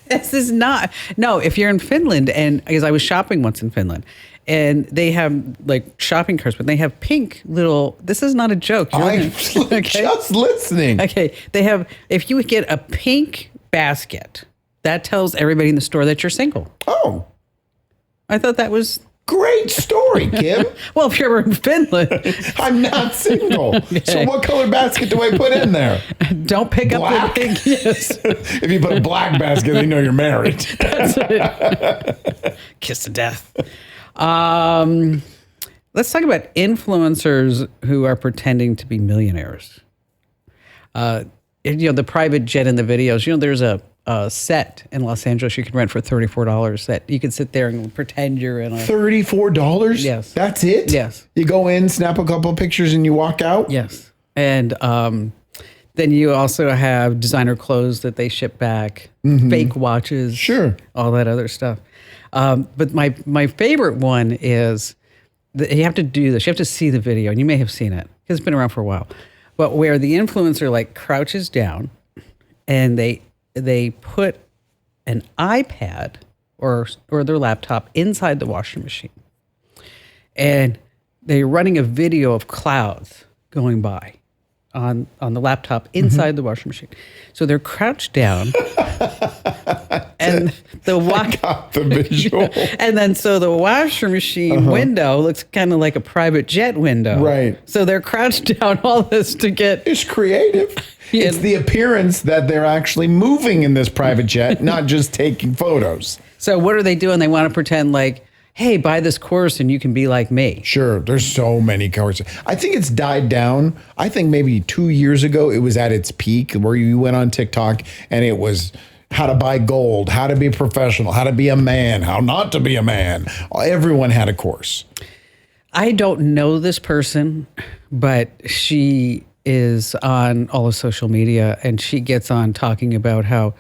This is not. No, if you're in Finland, and because I was shopping once in Finland, and they have like shopping carts, but they have pink little. This is not a joke. I'm just listening. Okay, they have. If you get a pink basket, that tells everybody in the store that you're single. Oh, I thought that was. Great story, Kim. Well, if you're in Finland. I'm not single. Okay. So what color basket do I put in there? Don't pick black? up the pink. Yes. If you put a black basket, they know you're married. That's it. Kiss of death. Let's talk about influencers who are pretending to be millionaires. The private jet in the videos. There's a set in Los Angeles you can rent for $34 that you can sit there and pretend you're in a... $34? Yes. That's it? Yes. You go in, snap a couple of pictures, and you walk out? Yes. And then you also have designer clothes that they ship back, fake watches. Sure. All that other stuff. But my favorite one is... you have to do this. You have to see the video, and you may have seen it because it's been around for a while. But where the influencer like crouches down and they put an iPad or their laptop inside the washing machine. And they're running a video of clouds going by on the laptop inside the washing machine. So they're crouched down. And I got the visual. And then so the washer machine window looks kind of like a private jet window. Right. So they're crouched down all this to get... It's creative. It's the appearance that they're actually moving in this private jet, not just taking photos. So what are they doing? They want to pretend like, hey, buy this course and you can be like me. Sure. There's so many courses. I think it's died down. I think maybe 2 years ago, it was at its peak where you went on TikTok and it was how to buy gold, how to be professional, how to be a man, how not to be a man. Everyone had a course. I don't know this person, but she is on all of social media and she gets on talking about how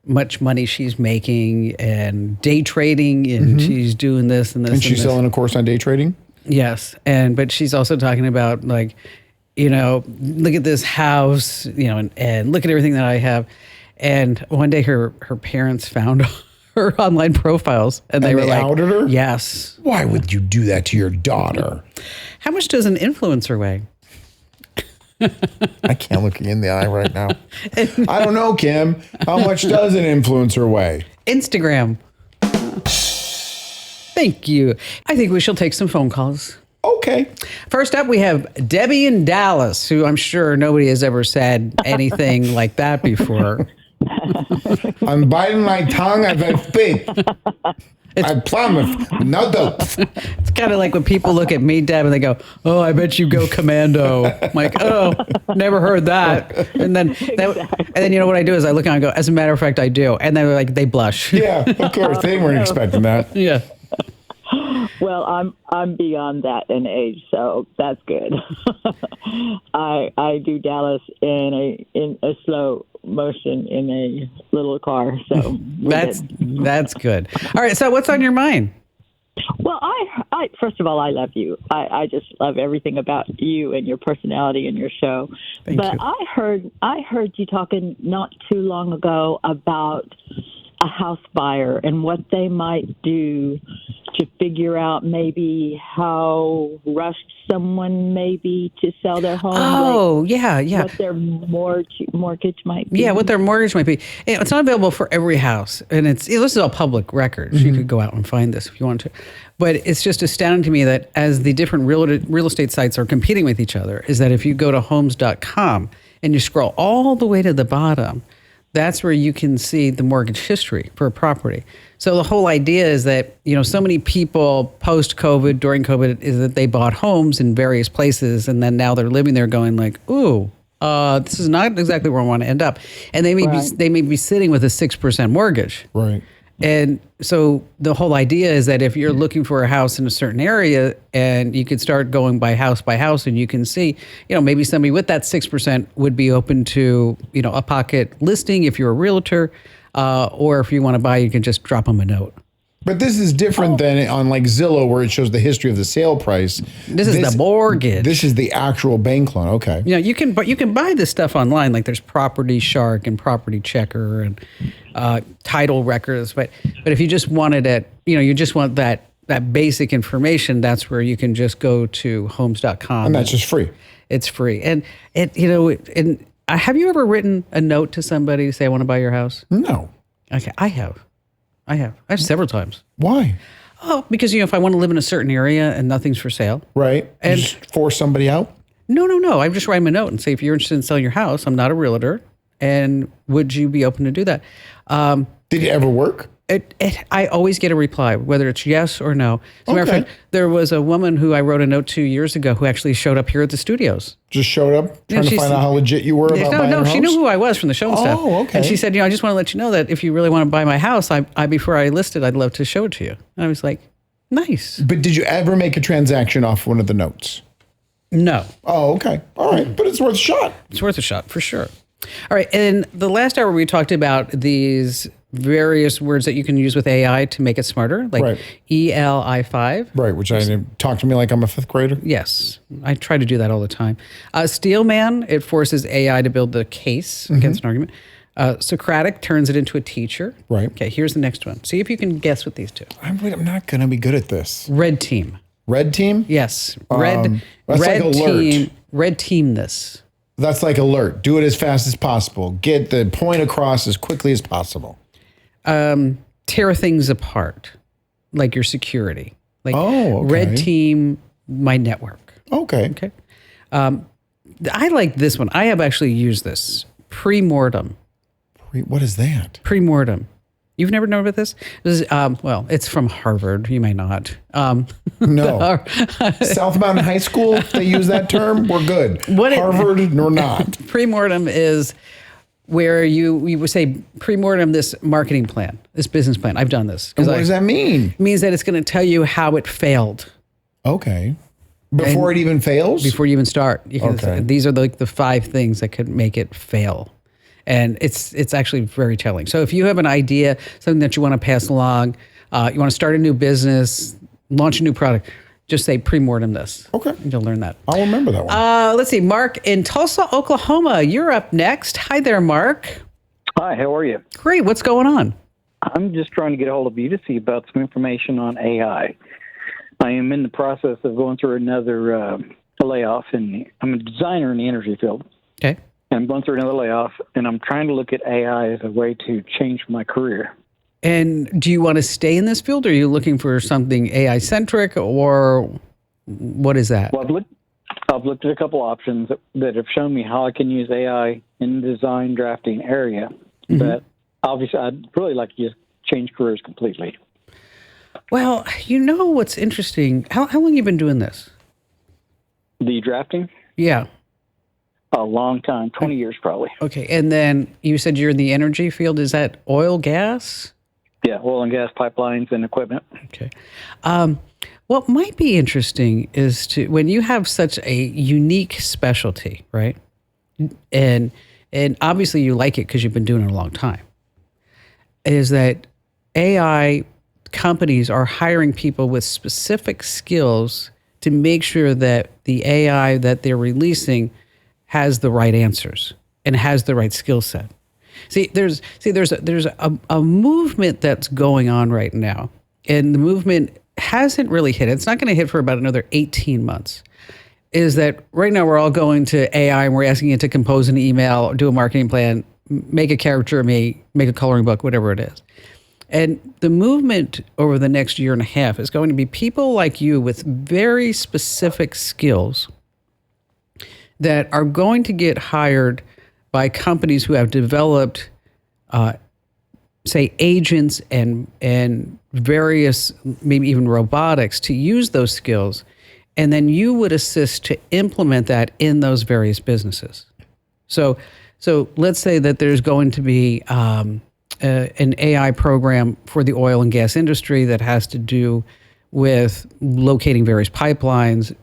much money she's making and day trading and she's doing this and this. And she's selling a course on day trading? Yes. But she's also talking about like, look at this house, and look at everything that I have. And one day her parents found her online profiles and they were like, outed her? Yes. Why would you do that to your daughter? How much does an influencer weigh? I can't look you in the eye right now. I don't know, Kim. How much does an influencer weigh? Instagram. Thank you. I think we shall take some phone calls. Okay. First up, we have Debbie in Dallas, who I'm sure nobody has ever said anything like that before. I'm biting my tongue as I speak. I promise. No dope. It's kind of like when people look at me, Deb, and they go, "Oh, I bet you go commando." I'm like, "Oh, never heard that." And then, you know what I do is I look and I go, "As a matter of fact, I do." And then like they blush. Yeah, of course. They weren't expecting that. Yeah. Well, I'm beyond that in age, so that's good. I do Dallas in a slow motion in a little car, so that's good. All right, so what's on your mind? Well, I first of all, I love you. I just love everything about you and your personality and your show. Thank you. I heard you talking not too long ago about a house buyer and what they might do to figure out maybe how rushed someone may be to sell their home. Oh, like yeah. What their mortgage might be. Yeah, what their mortgage might be. It's not available for every house, and this is all public records. Mm-hmm. You could go out and find this if you want to. But it's just astounding to me that as the different real estate sites are competing with each other, is that if you go to homes.com and you scroll all the way to the bottom, that's where you can see the mortgage history for a property. So the whole idea is that, so many people post-COVID, during COVID, is that they bought homes in various places, and then now they're living there going like, ooh, this is not exactly where I want to end up. And they may be sitting with a 6% mortgage. Right. And so the whole idea is that if you're looking for a house in a certain area and you could start going by house and you can see, maybe somebody with that 6% would be open to, a pocket listing if you're a realtor, or if you want to buy, you can just drop them a note. But this is different than on like Zillow where it shows the history of the sale price. This is the mortgage. This is the actual bank loan. Okay. You can buy this stuff online. Like there's Property Shark and Property Checker and title records. But if you just wanted it, you just want that basic information, that's where you can just go to homes.com. And that's just free. It's free. And have you ever written a note to somebody to say, I want to buy your house? No. Okay. I have several times. Why? Oh, because, if I want to live in a certain area and nothing's for sale. Right. And just force somebody out? No. I just write them a note and say, if you're interested in selling your house, I'm not a realtor. And would you be open to do that? Did it ever work? I always get a reply, whether it's yes or no. As a matter of fact, there was a woman who I wrote a note to years ago who actually showed up here at the studios. Just showed up trying to find out how legit you were about buying her house? No, she knew who I was from the show and stuff. Oh, okay. And she said, I just want to let you know that if you really want to buy my house, before I list it, I'd love to show it to you. And I was like, nice. But did you ever make a transaction off one of the notes? No. Oh, okay. All right. But it's worth a shot. It's worth a shot, for sure. All right. In the last hour, we talked about these various words that you can use with AI to make it smarter, like ELI5. Right, which talk to me like I'm a fifth grader. Yes, I try to do that all the time. Steelman, it forces AI to build the case against an argument. Socratic turns it into a teacher. Right. Okay, here's the next one. See if you can guess what these two. I'm not going to be good at this. Red team. Red team? Yes. That's like alert. Team. Red team this. That's like alert. Do it as fast as possible. Get the point across as quickly as possible. Tear things apart, like your security. Like okay. Red team my network. Okay. I like this one. I have actually used this. Premortem. What is that? Premortem. You've never known about this? This is, it's from Harvard. You may not. No. South Mountain High School, if they use that term, we're good. Harvard or not. Premortem is where you would say premortem this marketing plan, this business plan. I've done this. And what does that mean? It means that it's going to tell you how it failed. Okay. Before it even fails? Before you even start. You can say, these are the 5 things that could make it fail. And it's actually very telling. So if you have an idea, something that you want to pass along, you want to start a new business, launch a new product, just say premortem this. Okay. And you'll learn that. I'll remember that one. Let's see. Mark in Tulsa, Oklahoma. You're up next. Hi there, Mark. Hi, how are you? Great. What's going on? I'm just trying to get a hold of you to see about some information on AI. I am in the process of going through another layoff, and I'm a designer in the energy field. Okay. And I'm going through another layoff, and I'm trying to look at AI as a way to change my career. And do you want to stay in this field, or are you looking for something AI centric, or what is that? Well, I've looked at a couple options that have shown me how I can use AI in the design drafting area. But obviously, I'd really like to just change careers completely. Well, what's interesting? How long have you been doing this? The drafting? Yeah. A long time, 20 years probably. Okay. And then you said you're in the energy field. Is that oil, gas? Yeah, oil and gas pipelines and equipment. Okay. What might be interesting is when you have such a unique specialty, right? And obviously you like it because you've been doing it a long time, is that AI companies are hiring people with specific skills to make sure that the AI that they're releasing has the right answers and has the right skill set. There's a movement that's going on right now, and the movement hasn't really hit. It's not going to hit for about another 18 months. Is that right now we're all going to AI and we're asking it to compose an email, do a marketing plan, make a character of me, make a coloring book, whatever it is. And the movement over the next year and a half is going to be people like you with very specific skills that are going to get hired by companies who have developed, say, agents and various, maybe even robotics to use those skills. And then you would assist to implement that in those various businesses. So let's say that there's going to be an AI program for the oil and gas industry that has to do with locating various pipelines,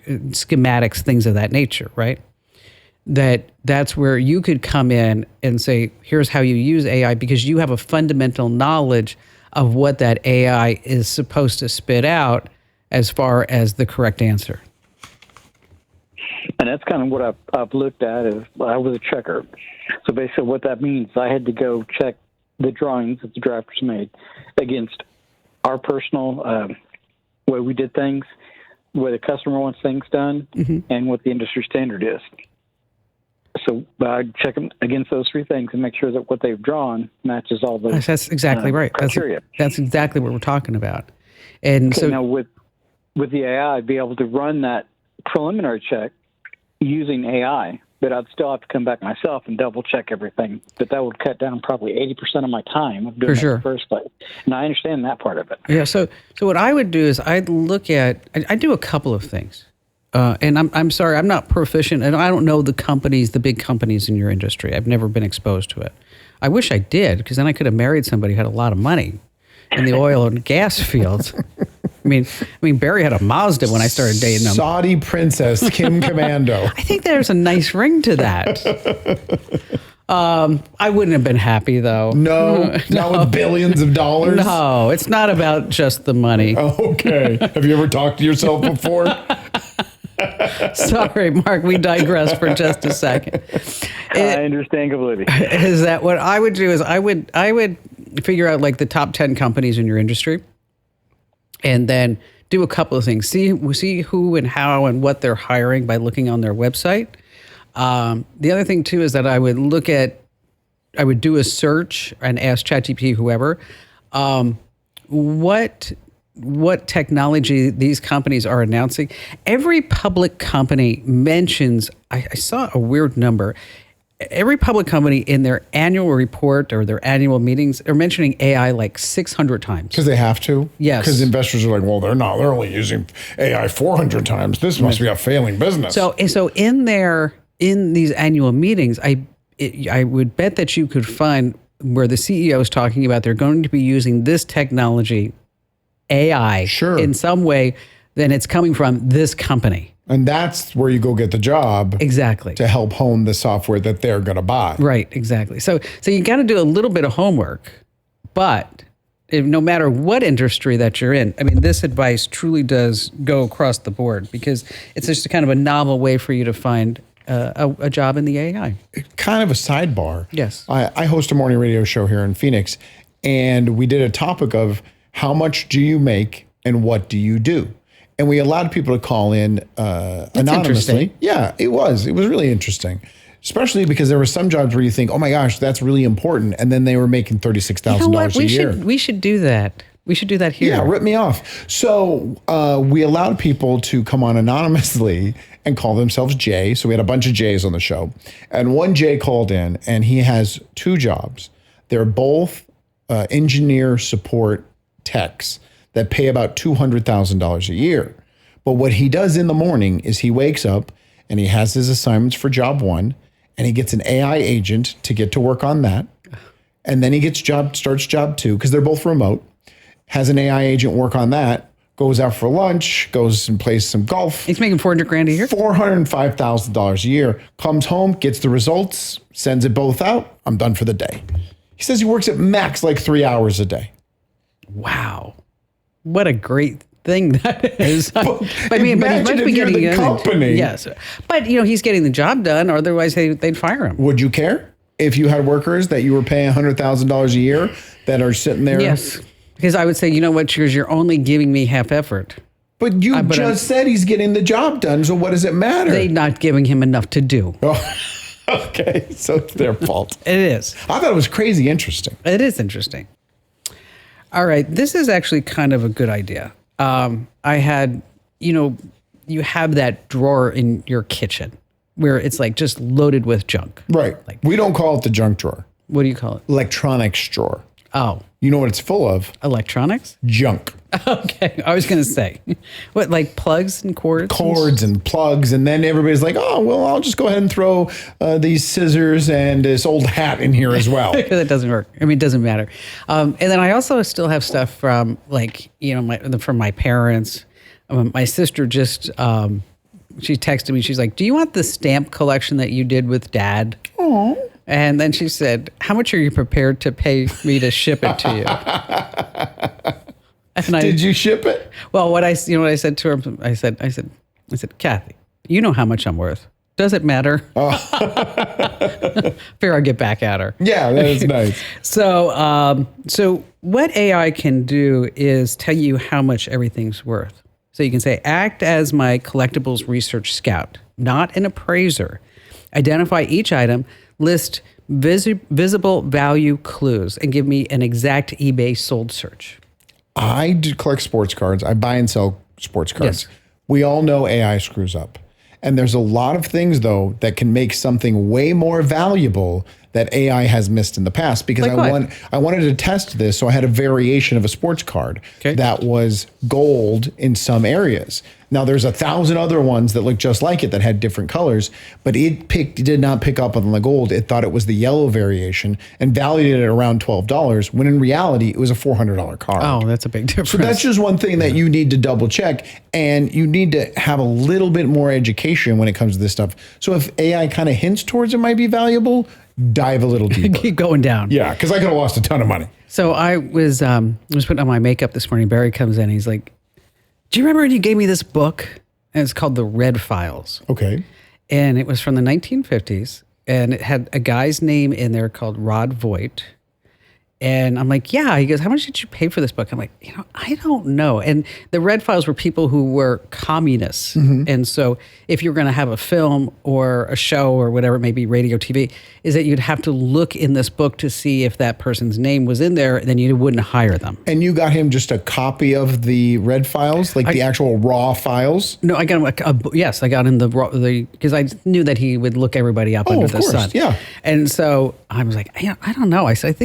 schematics, things of that nature, right? That's where you could come in and say, here's how you use AI, because you have a fundamental knowledge of what that AI is supposed to spit out as far as the correct answer. And that's kind of what I've looked at. Is I was a checker. So basically what that means, I had to go check the drawings that the drafters made against our personal way we did things, where the customer wants things done, and what the industry standard is. So I check them against those three things and make sure that what they've drawn matches all those. That's exactly right. Criteria. That's exactly what we're talking about. And okay, so now with the AI, I'd be able to run that preliminary check using AI, but I'd still have to come back myself and double check everything. But that would cut down probably 80% of my time of doing it in the first place. And I understand that part of it. Yeah. So what I would do is I do a couple of things. And I'm sorry, I'm not proficient, and I don't know the big companies in your industry. I've never been exposed to it. I wish I did, because then I could have married somebody who had a lot of money in the oil and gas fields. I mean, Barry had a Mazda when I started dating him. Saudi princess Kim Commando. I think there's a nice ring to that. I wouldn't have been happy, though. No, not with billions of dollars. No, it's not about just the money. Okay. Have you ever talked to yourself before? Sorry, Mark, we digress for just a second. I understand completely. Is that what I would do? Is I would figure out like the top 10 companies in your industry, and then do a couple of things. See who and how and what they're hiring by looking on their website. The other thing too is that I would do a search and ask ChatGPT, whoever, what technology these companies are announcing. Every public company mentions, I saw a weird number. Every public company in their annual report or their annual meetings are mentioning AI like 600 times. Because they have to? Yes. Because investors are like, well, they're not. They're only using AI 400 times. This must be a failing business. So in these annual meetings, I would bet that you could find where the CEO is talking about they're going to be using this technology, AI, in some way, then it's coming from this company. And that's where you go get the job. Exactly. To help hone the software that they're going to buy. Right, exactly. So you got to do a little bit of homework, but no matter what industry that you're in, I mean, this advice truly does go across the board, because it's just a kind of a novel way for you to find a job in the AI. Kind of a sidebar. Yes. I host a morning radio show here in Phoenix, and we did a topic of how much do you make and what do you do? And we allowed people to call in anonymously. Yeah, it was really interesting. Especially because there were some jobs where you think, oh my gosh, that's really important. And then they were making $36,000 a year. We should do that. We should do that here. Yeah, rip me off. So we allowed people to come on anonymously and call themselves Jay. So we had a bunch of Jays on the show. And one Jay called in, and he has 2 jobs. They're both engineer support techs that pay about $200,000 a year. But what he does in the morning is he wakes up and he has his assignments for job 1, and he gets an AI agent to get to work on that. And then he starts job 2, because they're both remote, has an AI agent work on that, goes out for lunch, goes and plays some golf. He's making $400,000 a year? $405,000 a year, comes home, gets the results, sends it both out. I'm done for the day. He says he works at max like 3 hours a day. Wow. What a great thing that is. But he imagine must if be you're getting the company. Yes. But, he's getting the job done, or otherwise they'd fire him. Would you care if you had workers that you were paying $100,000 a year that are sitting there? Yes. Because I would say, you know what, you're only giving me half effort. But you just said he's getting the job done, so what does it matter? They're not giving him enough to do. Oh, okay, so it's their fault. It is. I thought it was crazy interesting. It is interesting. All right, this is actually kind of a good idea. I had, you have that drawer in your kitchen where it's like just loaded with junk. Right. Like, we don't call it the junk drawer. What do you call it? Electronics drawer. Oh. You know what it's full of? Electronics? Junk. Okay. I was going to say, what, like plugs and cords? Cords and plugs. And then everybody's like, oh, well, I'll just go ahead and throw these scissors and this old hat in here as well. That doesn't work. I mean, it doesn't matter. And then I also still have stuff from from my parents. My sister just, she texted me. She's like, do you want the stamp collection that you did with Dad? Oh. And then she said, how much are you prepared to pay me to ship it to you? Did you ship it? Well, what I said to her, I said, Kathy, you know how much I'm worth. Does it matter? Oh. Figure I'll get back at her. Yeah, that is nice. So what AI can do is tell you how much everything's worth. So you can say, act as my collectibles research scout, not an appraiser. Identify each item, list visible value clues, and give me an exact eBay sold search. I do collect sports cards. I buy and sell sports cards. Yes. We all know AI screws up. And there's a lot of things, though, that can make something way more valuable that AI has missed in the past, because I wanted to test this. So I had a variation of a sports card that was gold in some areas. Now there's 1,000 other ones that look just like it that had different colors, but it did not pick up on the gold. It thought it was the yellow variation and valued it at around $12, when in reality it was a $400 card. Oh, that's a big difference. So that's just one thing that you need to double check, and you need to have a little bit more education when it comes to this stuff. So if AI kind of hints towards it might be valuable, dive a little deeper. Keep going down. Yeah, because I could have lost a ton of money. So I was putting on my makeup this morning. Barry comes in. He's like, do you remember when you gave me this book? And it's called The Red Files. Okay. And it was from the 1950s. And it had a guy's name in there called Rod Voigt. And I'm like, yeah. He goes, how much did you pay for this book? I'm like, I don't know. And the Red Files were people who were communists. Mm-hmm. And so if you're going to have a film or a show or whatever it may be, radio, TV, is that you'd have to look in this book to see if that person's name was in there, and then you wouldn't hire them. And you got him just a copy of the Red Files, like the actual raw files? No, I got him yes, I got him because I knew that he would look everybody up under the sun. Yeah. And so I was like, I don't know. I said, I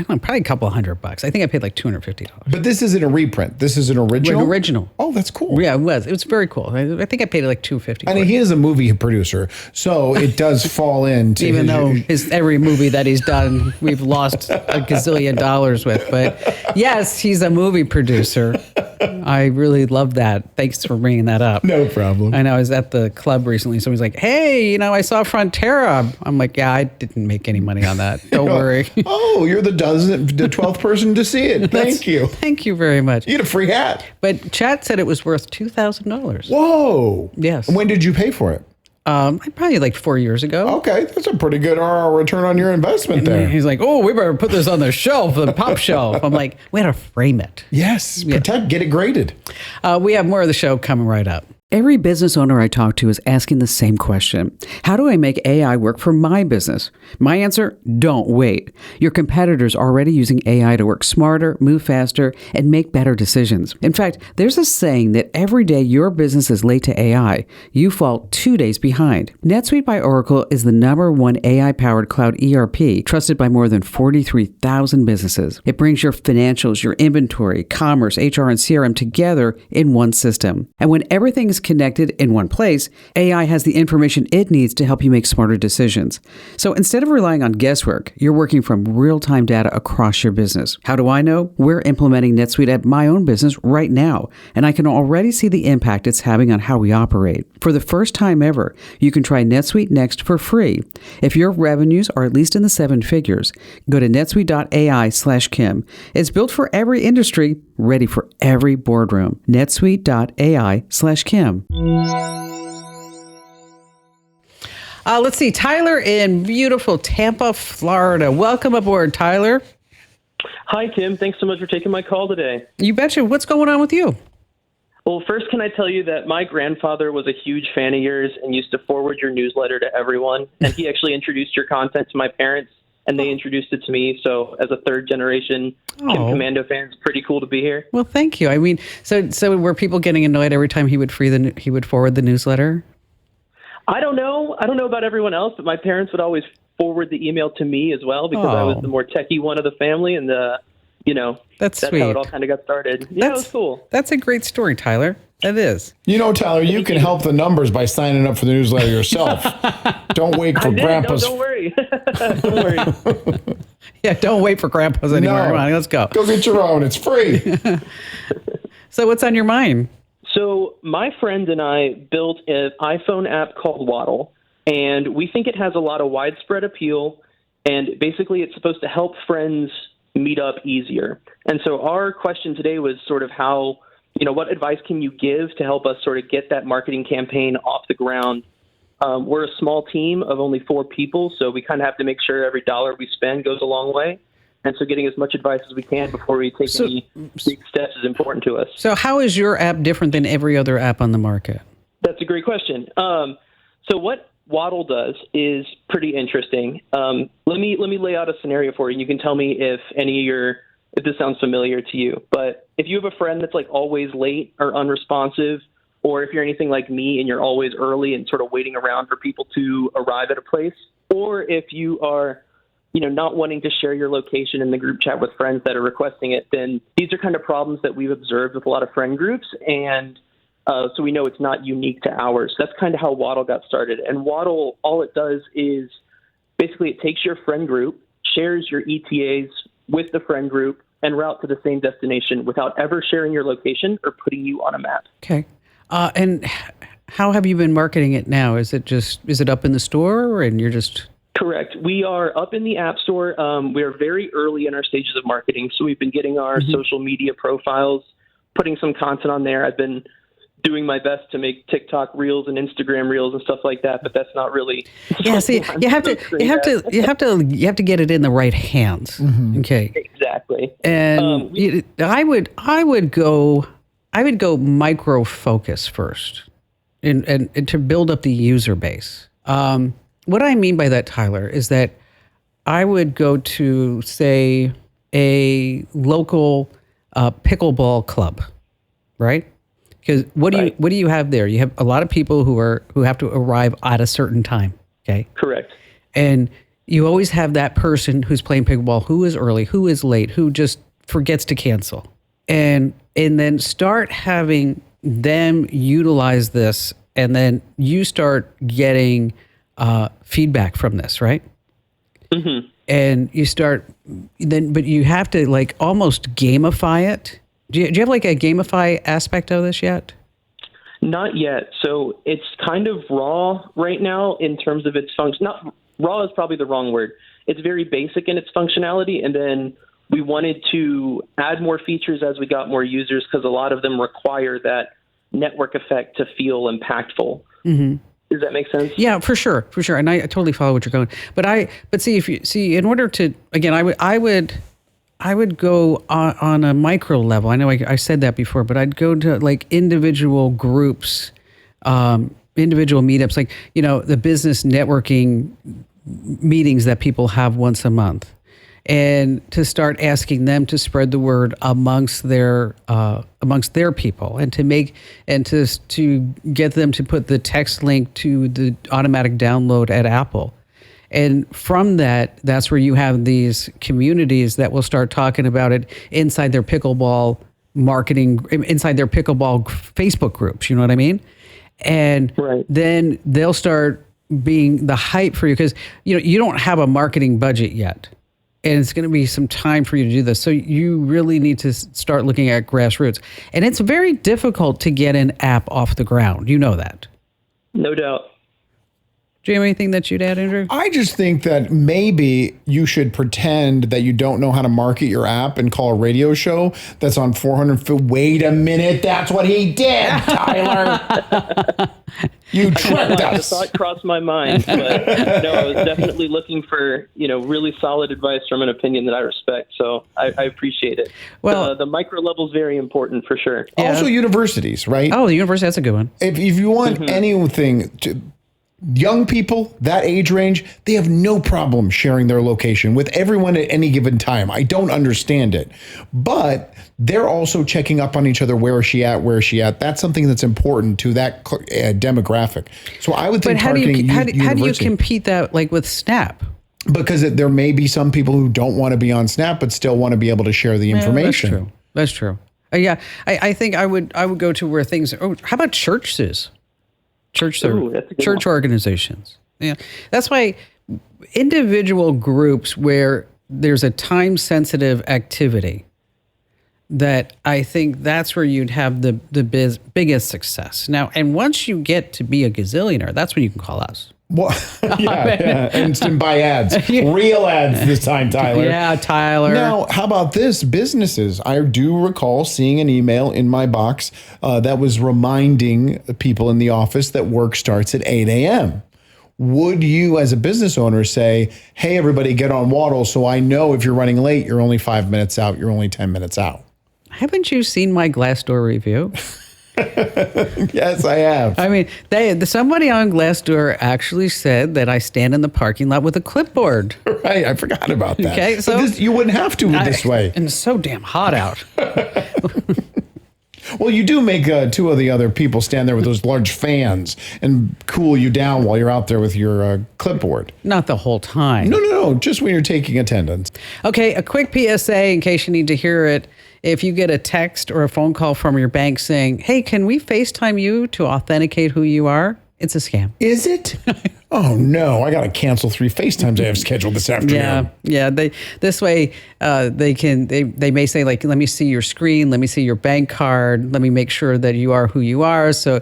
don't know, probably a couple $100. I think I paid like $250. But this isn't a reprint. This is an original? An original. Oh, that's cool. Yeah, it was. It was very cool. I think I paid like $250. I mean, he is a movie producer, so it does fall into even though every movie that he's done, we've lost a gazillion dollars with. But yes, he's a movie producer. I really love that. Thanks for bringing that up. No problem. I know. I was at the club recently. Somebody's like, hey, I saw Frontera. I'm like, yeah, I didn't make any money on that. Don't worry. Oh, you're the 12th person to see it. Thank you. Thank you very much. You get a free hat. But chat said it was worth $2,000. Whoa. Yes. When did you pay for it? Probably like 4 years ago. Okay, that's a pretty good return on your investment there. He's like, oh, we better put this on the shelf, the pop shelf. I'm like, we had to frame it. Yes, protect, get it graded. We have more of the show coming right up. Every business owner I talk to is asking the same question. How do I make AI work for my business? My answer, don't wait. Your competitors are already using AI to work smarter, move faster, and make better decisions. In fact, there's a saying that every day your business is late to AI, you fall 2 days behind. NetSuite by Oracle is the #1 AI-powered cloud ERP, trusted by more than 43,000 businesses. It brings your financials, your inventory, commerce, HR, and CRM together in one system. And when everything is connected in one place, AI has the information it needs to help you make smarter decisions. So instead of relying on guesswork, you're working from real-time data across your business. How do I know? We're implementing NetSuite at my own business right now, and I can already see the impact it's having on how we operate. For the first time ever, you can try NetSuite Next for free. If your revenues are at least in the 7 figures, go to netsuite.ai/Kim. It's built for every industry, ready for every boardroom. netsuite.ai/Kim. Let's see. Tyler in beautiful Tampa, Florida. Welcome aboard, Tyler. Hi, Kim. Thanks so much for taking my call today. You betcha. What's going on with you? Well, first, can I tell you that my grandfather was a huge fan of yours and used to forward your newsletter to everyone. And he actually introduced your content to my parents, and they introduced it to me. So as a third-generation Kim Commando fan, it's pretty cool to be here. Well, thank you. I mean, so were people getting annoyed every time he would forward the newsletter? I don't know. I don't know about everyone else, but my parents would always forward the email to me as well because I was the more techie one of the family, and that's sweet. how it all kind of got started. Yeah, it was cool. That's a great story, Tyler. That is. Tyler, you can help the numbers by signing up for the newsletter yourself. Don't wait for Grandpa's. No, don't worry. Don't worry. Yeah, don't wait for Grandpa's anymore. No. Come on, let's go. Go get your own. It's free. So what's on your mind? So my friend and I built an iPhone app called Waddle, and we think it has a lot of widespread appeal, and basically it's supposed to help friends meet up easier. And so our question today was sort of how, what advice can you give to help us sort of get that marketing campaign off the ground? We're a small team of only 4 people, so we kind of have to make sure every dollar we spend goes a long way. And so getting as much advice as we can before we take any big steps is important to us. So how is your app different than every other app on the market? That's a great question. So what Waddle does is pretty interesting. Let me lay out a scenario for you. You can tell me if if this sounds familiar to you. But if you have a friend that's like always late or unresponsive, or if you're anything like me and you're always early and sort of waiting around for people to arrive at a place, or if you are not wanting to share your location in the group chat with friends that are requesting it, then these are kind of problems that we've observed with a lot of friend groups. And so we know it's not unique to ours. That's kind of how Waddle got started. And Waddle, all it does is basically it takes your friend group, shares your ETAs with the friend group, and route to the same destination without ever sharing your location or putting you on a map. Okay. And how have you been marketing it now? Is it up in the store and you're just... Correct. We are up in the App Store. We are very early in our stages of marketing, so we've been getting our social media profiles, putting some content on there. I've been doing my best to make TikTok reels and Instagram reels and stuff like that, but that's not really. Yeah, see, you have to get it in the right hands. Mm-hmm. Okay. Exactly. And I would go micro focus first, and to build up the user base. What I mean by that, Tyler, is that I would go to, say, a local pickleball club, right? Because what do you have there? You have a lot of people who have to arrive at a certain time. Okay. Correct. And you always have that person who's playing pickleball, who is early, who is late, who just forgets to cancel, and then start having them utilize this, and then you start getting feedback from this, right? Mm-hmm. And you start but you have to like almost gamify it. Do you have like a gamify aspect of this yet? Not yet. So it's kind of raw right now in terms of its function. Not raw is probably the wrong word. It's very basic in its functionality, and then we wanted to add more features as we got more users because a lot of them require that network effect to feel impactful. Mm-hmm. Does that make sense? Yeah, for sure. And I totally follow what you're going. But see, in order to, again, I would go on a micro level. I know I said that before, but I'd go to like individual groups individual meetups, like, the business networking meetings that people have once a month, and to start asking them to spread the word amongst their people, and to get them to put the text link to the automatic download at Apple. And from that's where you have these communities that will start talking about it inside their pickleball marketing, inside their pickleball Facebook groups. You know what I mean? And then they'll start being the hype for you, because you don't have a marketing budget yet, and it's going to be some time for you to do this. So you really need to start looking at grassroots, and it's very difficult to get an app off the ground. You know that. No doubt. Do you have anything that you'd add, Andrew? I just think that maybe you should pretend that you don't know how to market your app and call a radio show that's on 400 feet. Wait a minute. That's what he did, Tyler. You tricked us. The thought crossed my mind, but no, I was definitely looking for, really solid advice from an opinion that I respect. So I appreciate it. Well, the micro level is very important for sure. Yeah. Also universities, right? Oh, the university, that's a good one. If you want anything to... Young people, that age range, they have no problem sharing their location with everyone at any given time. I don't understand it. But they're also checking up on each other. Where is she at? Where is she at? That's something that's important to that demographic. So I would think targeting how do you compete that with Snap? Because there may be some people who don't want to be on Snap but still want to be able to share the information. That's true. Yeah, I think I would go to where things are. Oh, how about churches? Church organizations. Yeah. That's why individual groups where there's a time-sensitive activity, that I think that's where you'd have the biggest success. Now, and once you get to be a gazillionaire, that's when you can call us. Well, yeah. Instant buy ads. Real ads this time, Tyler. Yeah, Tyler. Now, how about this? Businesses. I do recall seeing an email in my box that was reminding people in the office that work starts at 8 a.m. Would you, as a business owner, say, hey, everybody, get on Waddle so I know if you're running late, you're only 5 minutes out, you're only 10 minutes out? Haven't you seen my Glassdoor review? Yes, I have. I mean, somebody on Glassdoor actually said that I stand in the parking lot with a clipboard. Right, I forgot about that. Okay, so you wouldn't have to this way. And it's so damn hot out. Well, you do make two of the other people stand there with those large fans and cool you down while you're out there with your clipboard. Not the whole time. No, just when you're taking attendance. Okay, a quick PSA in case you need to hear it. If you get a text or a phone call from your bank saying, hey, can we FaceTime you to authenticate who you are? It's a scam. Is it? Oh, no. I got to cancel 3 FaceTimes I have scheduled this afternoon. Yeah. This way, they may say, let me see your screen. Let me see your bank card. Let me make sure that you are who you are. So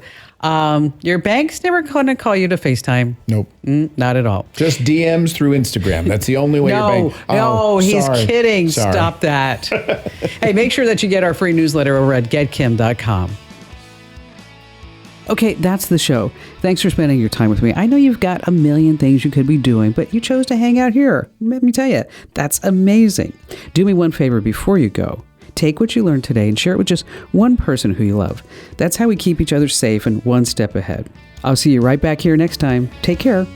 your bank's never going to call you to FaceTime. Nope. Not at all. Just DMs through Instagram. That's the only way your bank... No, he's kidding. Sorry. Stop that. Hey, make sure that you get our free newsletter over at getkim.com. Okay, that's the show. Thanks for spending your time with me. I know you've got a million things you could be doing, but you chose to hang out here. Let me tell you, that's amazing. Do me one favor before you go. Take what you learned today and share it with just one person who you love. That's how we keep each other safe and one step ahead. I'll see you right back here next time. Take care.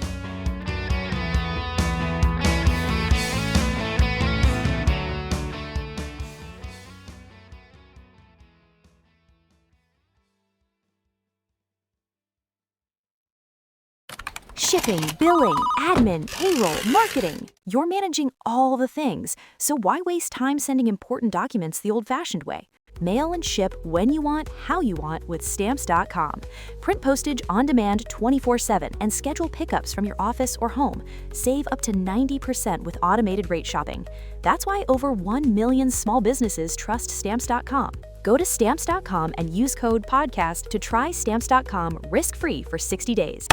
Shipping, billing, admin, payroll, marketing. You're managing all the things, so why waste time sending important documents the old-fashioned way? Mail and ship when you want, how you want with Stamps.com. Print postage on demand 24/7 and schedule pickups from your office or home. Save up to 90% with automated rate shopping. That's why over 1 million small businesses trust Stamps.com. Go to Stamps.com and use code PODCAST to try Stamps.com risk-free for 60 days.